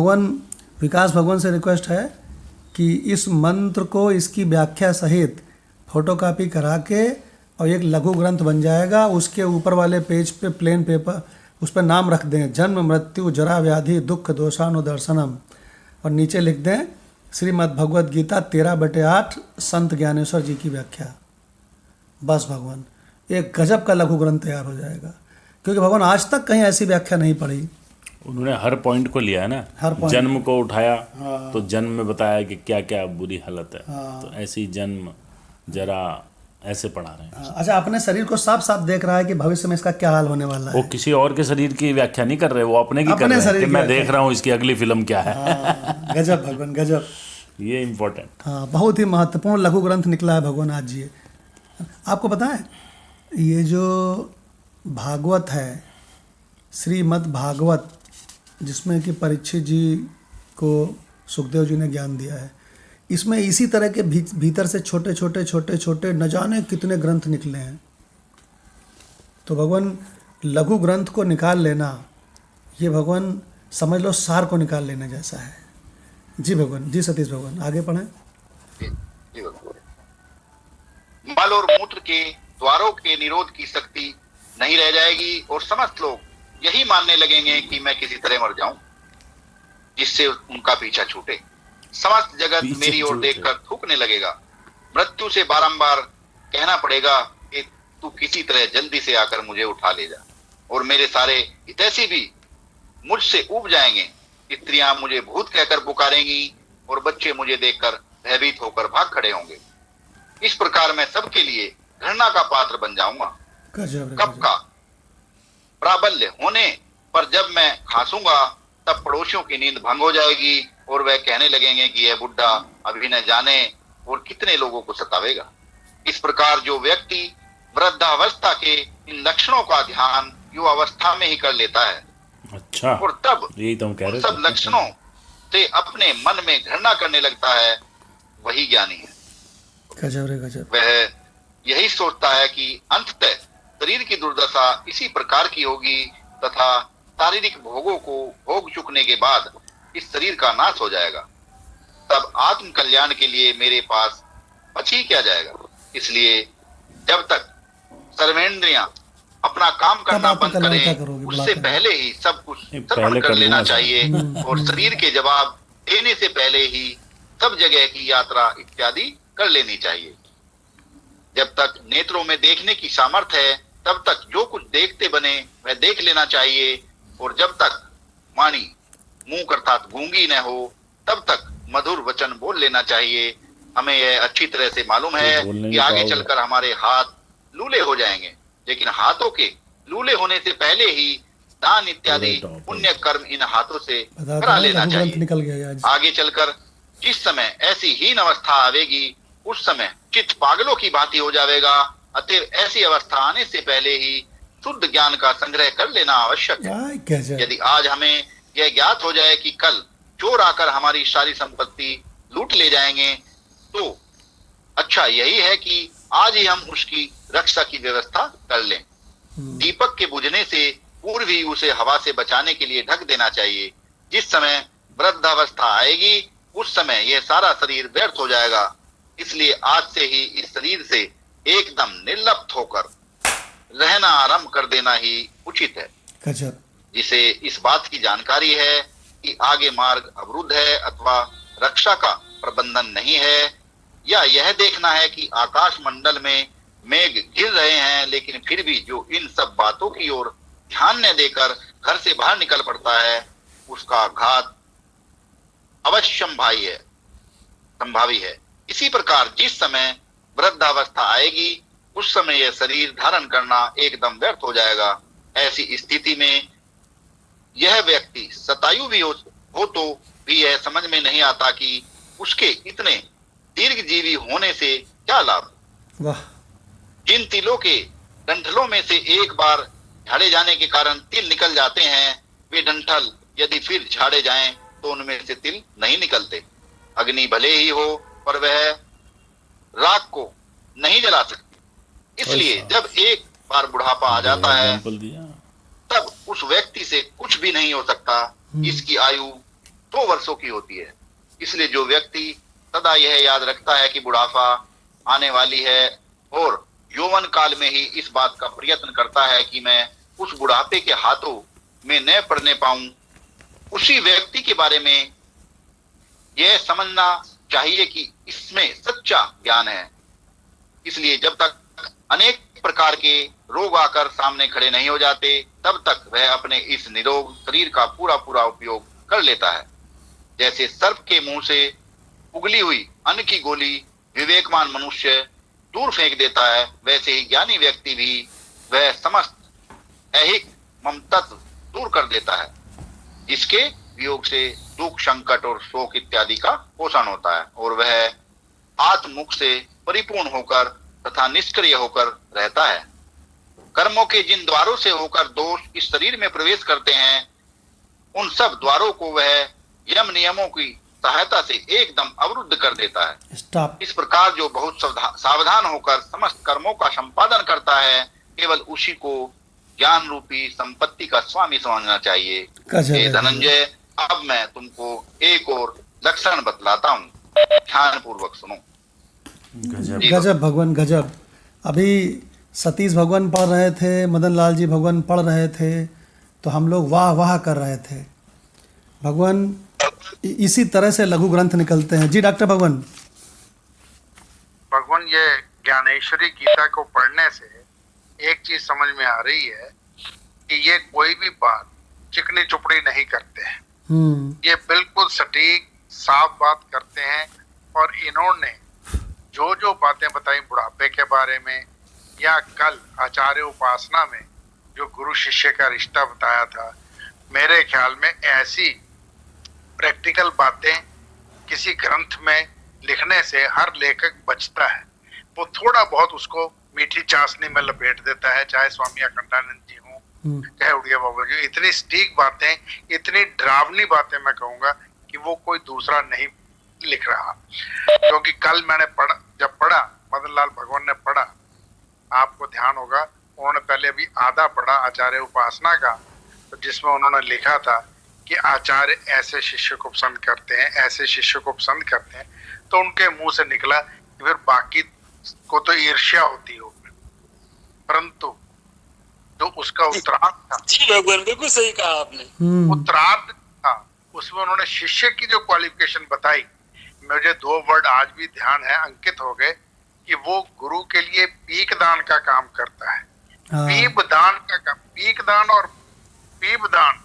विकास भगवान से रिक्वेस्ट है कि इस मंत्र को इसकी व्याख्या सहित फोटोकॉपी करा के और एक लघु ग्रंथ बन जाएगा। उसके ऊपर वाले पेज पे प्लेन पेपर उस पर नाम रख दें जन्म मृत्यु जरा व्याधि दुख दोषानुदर्शनम, और नीचे लिख दें श्रीमद् भगवद गीता 13/8 संत ज्ञानेश्वर जी की व्याख्या। बस भगवान एक गजब का लघु ग्रंथ तैयार हो जाएगा, क्योंकि भगवान आज तक कहीं ऐसी व्याख्या नहीं पढ़ी। उन्होंने हर पॉइंट को लिया है ना, हर जन्म को उठाया। हाँ। तो जन्म में बताया कि क्या क्या बुरी हालत है। हाँ। तो ऐसी जन्म जरा ऐसे पढ़ा रहे हैं। हाँ। अच्छा, अपने शरीर को साफ साफ देख रहा है कि भविष्य में इसका क्या हाल होने वाला है। वो किसी और के शरीर की व्याख्या नहीं कर रहे, वो अपने की कर रहे हैं कि मैं देख रहा हूँ इसकी अगली फिल्म क्या है। हाँ। गजब भगवान गजब, ये इम्पोर्टेंट। हाँ, बहुत ही महत्वपूर्ण लघु ग्रंथ निकला है भगवान आज जी। आपको पता है ये जो भागवत है, श्रीमद् भागवत, जिसमें कि परीक्षित जी को सुखदेव जी ने ज्ञान दिया है, इसमें इसी तरह के भीतर से छोटे छोटे न जाने कितने ग्रंथ निकले हैं। तो भगवान लघु ग्रंथ को निकाल लेना, ये भगवान समझ लो सार को निकाल लेने जैसा है। जी भगवान, जी सतीश भगवान आगे पढ़ें। मल और मूत्र के द्वारों के निरोध की शक्ति नहीं रह जाएगी और समस्त लोग यही मानने लगेंगे कि मैं किसी तरह मर जाऊं जिससे उनका पीछा छूटे। समस्त जगत पीछे मेरी ओर छूटे। देखकर थूकने लगेगा। मृत्यु से बारंबार कहना पड़ेगा कि तू किसी तरह जल्दी से आकर मुझे उठा ले जा। और मेरे सारे हितैषी भी मुझसे ऊब जाएंगे। स्त्रियां मुझे भूत कहकर पुकारेंगी और बच्चे मुझे देखकर भयभीत होकर भाग खड़े होंगे। इस प्रकार मैं सबके लिए घृणा का पात्र बन जाऊंगा। गजब रे कब गजब। का प्राबल्य होने पर जब मैं खांसूंगा तब पड़ोसियों की नींद भंग हो जाएगी और वह कहने लगेंगे कि यह बुड्ढा अभी न जाने और कितने लोगों को सतावेगा। इस प्रकार जो व्यक्ति वृद्धावस्था के इन लक्षणों का ध्यान युवावस्था में ही कर लेता है अच्छा, और तब यही तो हम कह उन रहे सब थे। लक्षणों से अपने मन में घृणा करने लगता है, वही ज्ञानी है। गजब रे गजब। वह यही सोचता है कि अंततः शरीर की दुर्दशा इसी प्रकार की होगी तथा शारीरिक भोगों को भोग चुकने के बाद इस शरीर का नाश हो जाएगा। तब आत्म कल्याण के लिए मेरे पास बच ही क्या जाएगा। इसलिए जब तक सर्वेंद्रियां अपना काम करना आप बंद कल्याणता करें करोगे, उससे बुलाकर। पहले ही सब कुछ नहीं, श्रवण पहले कर कर लेना लेना चाहिए और शरीर के जवाब देने से पहले ही सब जगह की यात्रा इत्यादि कर लेनी चाहिए। जब तक नेत्रों में देखने की सामर्थ्य है तब तक जो कुछ देखते बने वह देख लेना चाहिए और जब तक वाणी मुंह अर्थात गूंगी न हो तब तक मधुर वचन बोल लेना चाहिए। हमें यह अच्छी तरह से मालूम है तो बोलने कि नहीं आगे पाओगे। चलकर हमारे हाथ लूले हो जाएंगे, लेकिन हाथों के लूले होने से पहले ही दान इत्यादि पूरे टॉप। पुण्य कर्म इन हाथों से बता करा दो, लेना लघु ग्रंथ चाहिए। निकल गया आज। आगे चलकर जिस समय ऐसी हीन अवस्था आवेगी उस समय चित्त पागलों की भांति हो जाएगा। अतः ऐसी अवस्था आने से पहले ही शुद्ध ज्ञान का संग्रह कर लेना आवश्यक है। आय गजब। यदि आज हमें यह ज्ञात हो जाए कि कल चोर आकर हमारी सारी संपत्ति लूट ले जाएंगे तो अच्छा यही है कि आज ही हम उसकी रक्षा की व्यवस्था कर लें। दीपक के बुझने से पूर्व ही उसे हवा से बचाने के लिए ढक देना चाहिए। जिस समय वृद्धावस्था आएगी उस समय यह सारा शरीर व्यर्थ हो जाएगा। इसलिए आज से ही इस शरीर से एकदम निर्लिप्त होकर रहना आरंभ कर देना ही उचित है। गजब। जिसे इस बात की जानकारी है कि आगे मार्ग अवरुद्ध है अथवा रक्षा का प्रबंधन नहीं है, या यह देखना है कि आकाश मंडल में मेघ गिर रहे हैं लेकिन फिर भी जो इन सब बातों की ओर ध्यान न देकर घर से बाहर निकल पड़ता है उसका घात अवश्यंभावी है। इसी प्रकार जिस समय वृद्धावस्था आएगी उस समय यह शरीर धारण करना एकदम व्यर्थ हो जाएगा। ऐसी स्थिति में यह व्यक्ति शतायु भी हो तो भी यह समझ में नहीं आता कि उसके इतने दीर्घजीवी होने से क्या लाभ। वाह। जिन तिलों के डंठलों में से एक बार झाड़े जाने के कारण तिल निकल जाते हैं वे डंठल यदि फिर झाड़े जाएं तो उनमें से तिल नहीं निकलते। अग्नि भले ही हो पर वह राख को नहीं जला सकती। इसलिए जब एक बार बुढ़ापा आ जाता है एग्जाम्पल दिया। तब उस व्यक्ति से कुछ भी नहीं हो सकता। इसकी आयु 100 वर्षों की होती है। इसलिए जो व्यक्ति सदा यह याद रखता है कि बुढ़ापा आने वाली है और यौवन काल में ही इस बात का प्रयत्न करता है कि मैं उस बुढ़ापे के हाथों में न पड़ने पाऊं, उसी व्यक्ति के बारे में यह समझना चाहिए कि इसमें सच्चा ज्ञान है। इसलिए जब तक अनेक प्रकार के रोग आकर सामने खड़े नहीं हो जाते तब तक वह अपने इस निरोग शरीर का पूरा पूरा उपयोग कर लेता है। जैसे सर्प के मुंह से उगली हुई अन्न की गोली विवेकवान मनुष्य दूर फेंक देता है, वैसे ही ज्ञानी व्यक्ति भी वह समस्त ऐहिक ममतत्व दूर कर देता है जिसके वियोग से दुख संकट और शोक इत्यादि का पोषण होता है और वह आत्ममुख से परिपूर्ण होकर तथा निष्क्रिय होकर रहता है। कर्मों के जिन द्वारों से होकर दोष इस शरीर में प्रवेश करते हैं उन सब द्वारों को वह यम नियमों की सहायता से एकदम अवरुद्ध कर देता है। स्टॉप। इस प्रकार जो बहुत सावधान होकर समस्त कर्मों का संपादन करता है केवल उसी को ज्ञान रूपी संपत्ति का स्वामी समझना चाहिए। हे धनंजय, अब मैं तुमको एक और लक्षण बतलाता हूँ, ध्यान पूर्वक सुनो। गजब। गजब भगवान गजब। अभी सतीश भगवान पढ़ रहे थे, मदन लाल जी भगवान पढ़ रहे थे, तो हम लोग वाह वाह कर रहे थे। भगवान इसी तरह से लघु ग्रंथ निकलते हैं। जी डॉक्टर भगवान। भगवान, ये ज्ञानेश्वरी गीता को पढ़ने से एक चीज समझ में आ रही है कि ये कोई भी बात चिकनी चुपड़ी नहीं करते हैं। ये बिल्कुल सटीक साफ बात करते हैं। और इन्होंने जो जो बातें बताई बुढ़ापे के बारे में, या कल आचार्य उपासना में जो गुरु शिष्य का रिश्ता बताया था, मेरे ख्याल में ऐसी प्रैक्टिकल बातें किसी ग्रंथ में लिखने से हर लेखक बचता है। वो थोड़ा बहुत उसको मीठी चाशनी में लपेट देता है, चाहे स्वामी अखंडानंद जी हों, चाहे उड़िया बाबा जी। इतनी सटीक बातें, इतनी डरावनी बातें मैं कहूंगा कि वो कोई दूसरा नहीं लिख रहा। क्योंकि कल मैंने जब पढ़ा, मदन लाल भगवान ने पढ़ा, आपको ध्यान होगा उन्होंने पहले अभी आधा पढ़ा आचार्य उपासना का, तो जिसमें उन्होंने लिखा था कि आचार्य ऐसे शिष्य को पसंद करते हैं, ऐसे शिष्य को पसंद करते हैं। तो उनके मुंह से निकला कि फिर बाकी को तो ईर्ष्या होती होगी, परंतु जो उसका उत्तरार्ध था, जी भगवान बिल्कुल सही कहा आपने, उत्तरार्ध था, उसमें उन्होंने शिष्य की जो क्वालिफिकेशन बताई, मुझे 2 वर्ड आज भी ध्यान है, अंकित हो गए, कि वो गुरु के लिए पीक दान का काम करता है। पीप दान का काम, पीक दान और पीप दान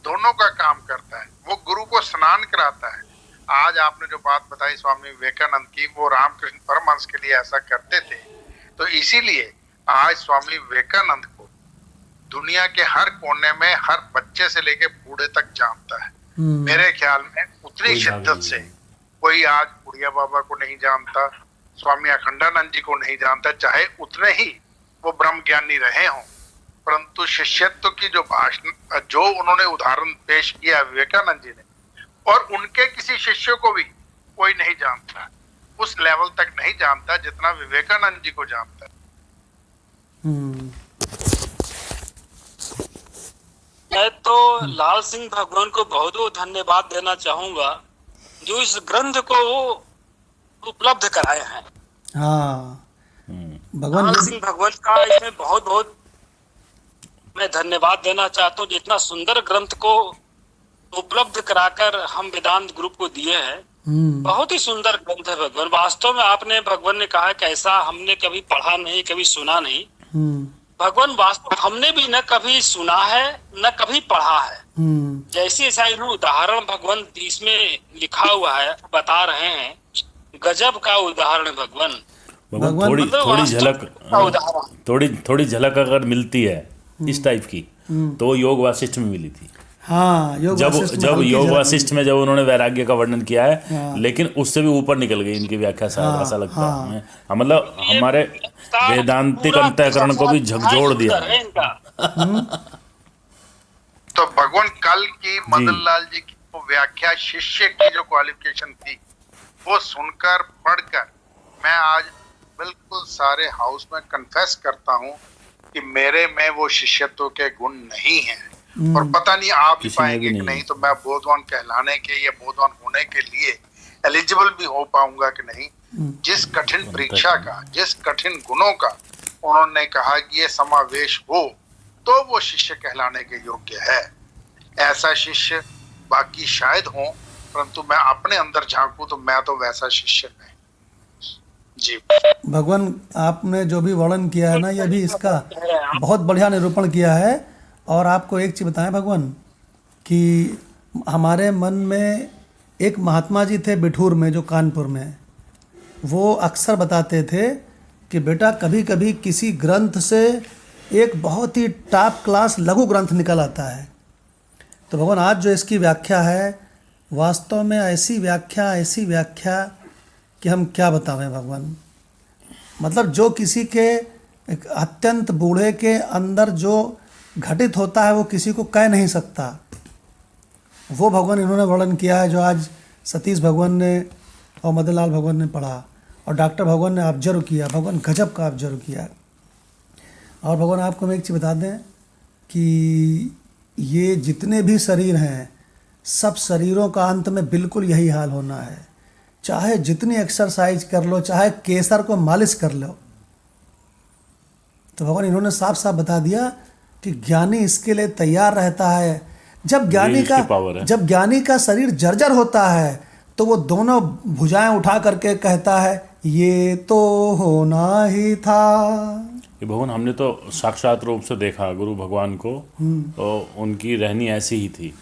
दोनों का काम करता है। वो गुरु को स्नान कराता है। आज आपने जो बात बताई स्वामी विवेकानंद की, वो रामकृष्ण परमहंस के लिए ऐसा करते थे। तो इसीलिए आज स्वामी विवेकानंद को दुनिया के हर कोने में हर बच्चे से लेके बूढ़े तक जानता है। मेरे ख्याल में उतनी शिद्दत से कोई आज उड़िया बाबा को नहीं जानता, स्वामी अखंडानंद जी को नहीं जानता, चाहे उतने ही वो ब्रह्म ज्ञानी रहे हों, परंतु शिष्यत्व की जो भाषण, जो उन्होंने उदाहरण पेश किया विवेकानंद जी ने, और उनके किसी शिष्य को भी कोई नहीं जानता, उस लेवल तक नहीं जानता जितना विवेकानंद जी को जानता है। मैं तो लाल सिंह भगवान को बहुत बहुत धन्यवाद देना चाहूंगा जो इस ग्रंथ को उपलब्ध कराए हैं। हाँ भगवान, लाल सिंह भगवान का इसमें बहुत बहुत मैं धन्यवाद देना चाहता हूँ, जितना सुंदर ग्रंथ को उपलब्ध कराकर हम वेदांत ग्रुप को दिए हैं। बहुत ही सुंदर ग्रंथ है भगवान। वास्तव में आपने भगवान ने कहा कि ऐसा हमने कभी पढ़ा नहीं, कभी सुना नहीं। भगवान वास्तव हमने भी न कभी सुना है न कभी पढ़ा है। जैसे ऐसा उदाहरण भगवान इसमें लिखा हुआ है, बता रहे हैं, गजब का उदाहरण है भगवान। थोड़ी झलक अगर मिलती है इस टाइप की, तो वो योग वासिष्ठ में मिली थी। हाँ, जब योग वासिष्ठ में जब उन्होंने वैराग्य का वर्णन किया है, हाँ। लेकिन उससे भी ऊपर निकल गई इनकी व्याख्या, शायद ऐसा लगता है। मतलब हमारे वेदांतिक अंतःकरण को भी झकझोर दिया। तो भगवान कल की मदन लाल जी की वो व्याख्या, शिष्य की जो क्वालिफिकेशन थी, वो सुनकर पढ़कर मैं आज बिल्कुल सारे हाउस में कन्फेस करता हूँ कि मेरे में वो शिष्यत्व के गुण नहीं हैं। और पता नहीं आप भी पाएंगे कि नहीं, तो मैं बोधवान कहलाने के या बोधवान होने के लिए एलिजिबल भी हो पाऊंगा कि नहीं। जिस कठिन परीक्षा का, जिस कठिन गुणों का उन्होंने कहा कि ये समावेश हो तो वो शिष्य कहलाने के योग्य है। ऐसा शिष्य बाकी शायद हो, परंतु मैं अपने अंदर झांकू तो मैं तो वैसा शिष्य नहीं। जी भगवान, आपने जो भी वर्णन किया है ना, ये भी इसका बहुत बढ़िया निरूपण किया है। और आपको एक चीज़ बताएं भगवान, कि हमारे मन में एक महात्मा जी थे बिठूर में, जो कानपुर में, वो अक्सर बताते थे कि बेटा कभी कभी किसी ग्रंथ से एक बहुत ही टॉप क्लास लघु ग्रंथ निकल आता है। तो भगवान आज जो इसकी व्याख्या है, वास्तव में ऐसी व्याख्या कि हम क्या बतावें भगवान। मतलब जो किसी के अत्यंत बूढ़े के अंदर जो घटित होता है वो किसी को कह नहीं सकता, वो भगवान इन्होंने वर्णन किया है, जो आज सतीश भगवान ने और मदन लाल भगवान ने पढ़ा और डॉक्टर भगवान ने ऑब्जर्व किया। भगवान गजब का ऑब्जर्व किया। और भगवान आपको हम एक चीज़ बता दें कि ये जितने भी शरीर हैं, सब शरीरों का अंत में बिल्कुल यही हाल होना है। चाहे जितनी एक्सरसाइज कर लो, चाहे केसर को मालिश कर लो, तो भगवान इन्होंने साफ साफ बता दिया कि ज्ञानी इसके लिए तैयार रहता है। जब ज्ञानी इसकी पावर है। जब ज्ञानी का शरीर जर्जर होता है तो वो दोनों भुजाएं उठा करके कहता है ये तो होना ही था। ये भगवान हमने तो साक्षात रूप से देखा गुरु भगवान को, तो उनकी रहनी ऐसी ही थी।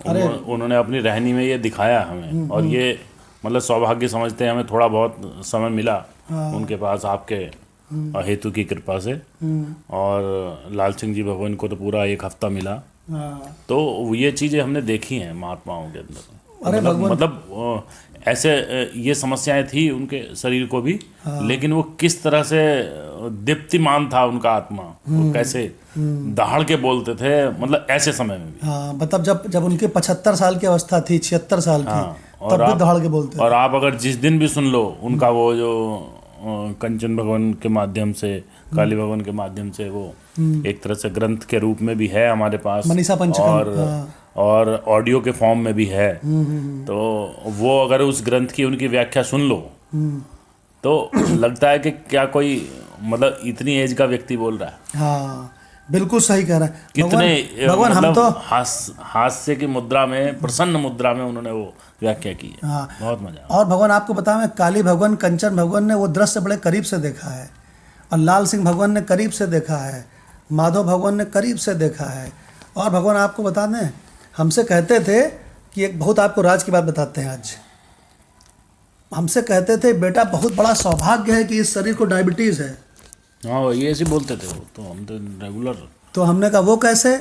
उन्होंने अपनी रहनी में ये दिखाया हमें, और ये मतलब सौभाग्य समझते हैं, हमें थोड़ा बहुत समय मिला उनके पास आपके हेतु की कृपा से। और लाल सिंह जी भगवान को तो पूरा 1 हफ्ता मिला। तो ये चीज़ें हमने देखी हैं महात्माओं के अंदर। मतलब ऐसे ये समस्याएं थी उनके शरीर को भी, लेकिन वो किस तरह से दीप्तिमान था उनका आत्मा, वो कैसे दहाड़ के बोलते थे, मतलब ऐसे समय में भी। हाँ, मतलब जब उनके 75 साल की अवस्था थी, 76 साल की, तब भी दहाड़ के बोलते थे। और आप अगर जिस दिन भी सुन लो उनका वो जो कंचन भगवान के माध्यम से, काली भगवान के माध्यम से, वो एक तरह से ग्रंथ के रूप में भी है हमारे पास, मनीषा पंचकम, और ऑडियो के फॉर्म में भी है। तो वो अगर उस ग्रंथ की उनकी व्याख्या सुन लो तो लगता है कि क्या कोई मतलब इतनी एज का व्यक्ति बोल रहा है। हाँ, बिल्कुल सही कह रहा है। कितने भगवान मतलब हम तो हास्य की मुद्रा में, प्रसन्न मुद्रा में उन्होंने वो व्याख्या की है। हाँ, बहुत मजा। और भगवान आपको बताएं, काली भगवान, कंचन भगवान ने वो दृश्य बड़े करीब से देखा है, और लाल सिंह भगवान ने करीब से देखा है, माधव भगवान ने करीब से देखा है। और भगवान आपको बता दें, हमसे कहते थे कि एक बहुत आपको राज की बात बताते हैं आज। हमसे कहते थे बेटा बहुत बड़ा सौभाग्य है कि इस शरीर को डायबिटीज़ है। हाँ, ये ऐसे बोलते थे वो, तो हम तो रेगुलर। तो हमने कहा वो कैसे?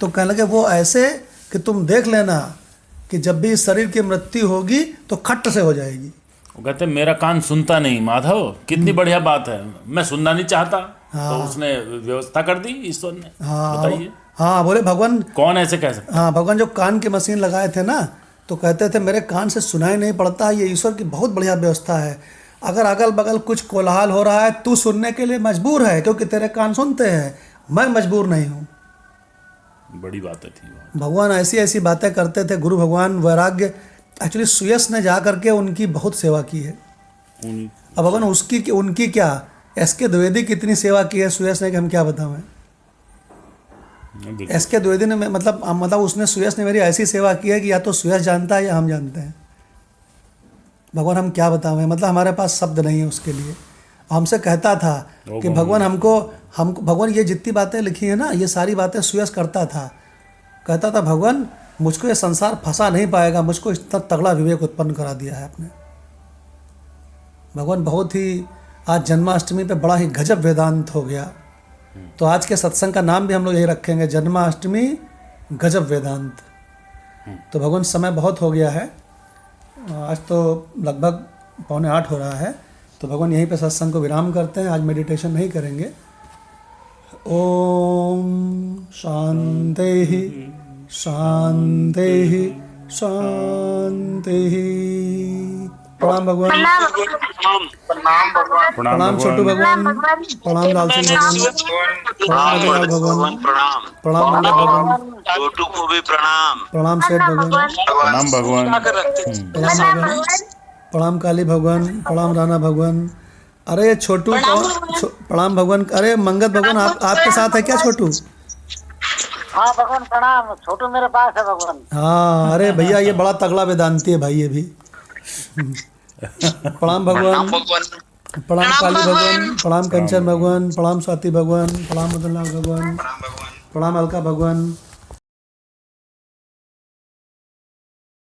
तो कहने लगे वो ऐसे कि तुम देख लेना कि जब भी इस शरीर की मृत्यु होगी तो खट्ट से हो जाएगी। वो कहते मेरा कान सुनता नहीं माधव, कितनी बढ़िया बात है, मैं सुनना नहीं चाहता। तो उसने व्यवस्था कर दी ईश्वर ने। बताइए। हाँ, बोले भगवान, कौन ऐसे कह सकता? हाँ, भगवान जो कान की मशीन लगाए थे ना, तो कहते थे मेरे कान से सुनाई नहीं पड़ता, ये ईश्वर की बहुत बढ़िया व्यवस्था है। अगर अगल बगल कुछ कोलाहल हो रहा है तू सुनने के लिए मजबूर है, क्योंकि तेरे कान सुनते हैं, मैं मजबूर नहीं हूँ। बड़ी बातें थी। भगवान ऐसी ऐसी बातें करते थे। गुरु भगवान वैराग्य, एक्चुअली सुयस ने जा करके उनकी बहुत सेवा की है। अब भगवान उनकी क्या, एस.के. द्विवेदी कितनी सेवा की है सुयस ने कि हम क्या बताएं। एस.के. द्विवेदी ने मतलब उसने, सुयस ने मेरी ऐसी सेवा की है कि या तो सुयस जानता है या हम जानते हैं। भगवान हम क्या बताएं, मतलब हमारे पास शब्द नहीं है उसके लिए। हमसे कहता था कि भगवान हमको भगवान ये जितनी बातें लिखी है ना, ये सारी बातें सुयस करता था। कहता था भगवान मुझको ये संसार फंसा नहीं पाएगा, मुझको इतना तगड़ा विवेक उत्पन्न करा दिया है आपने। भगवान बहुत ही, आज जन्माष्टमी पे बड़ा ही गजब वेदांत हो गया। तो आज के सत्संग का नाम भी हम लोग यही रखेंगे, जन्माष्टमी गजब वेदांत। तो भगवान समय बहुत हो गया है, आज तो लगभग 7:45 हो रहा है। तो भगवान यहीं पे सत्संग को विराम करते हैं, आज मेडिटेशन नहीं करेंगे। ओम शांति शांति शांति। प्रणाम भगवान, प्रणाम भगवान, प्रणाम छोटू भगवान, प्रणाम लाल सिंह भगवान, प्रणाम मदनलाल भगवान, प्रणाम मंगल भगवान, छोटू को भी प्रणाम, प्रणाम शेठ भगवान, प्रणाम भगवान, प्रणाम भगवान, प्रणाम काली भगवान, प्रणाम राणा भगवान। अरे छोटू प्रणाम भगवान। अरे मंगत भगवान आपके साथ है क्या छोटू? हाँ भगवान प्रणाम, छोटू मेरे पास है भगवान। हाँ, अरे भैया ये बड़ा तगड़ा वेदांती है भाई ये भी। प्रणाम भगवान, प्रणाम काली भगवान, प्रणाम कंचन भगवान, प्रणाम स्वाति भगवान, प्रणाम मदनलाल भगवान, प्रणाम अलका भगवान,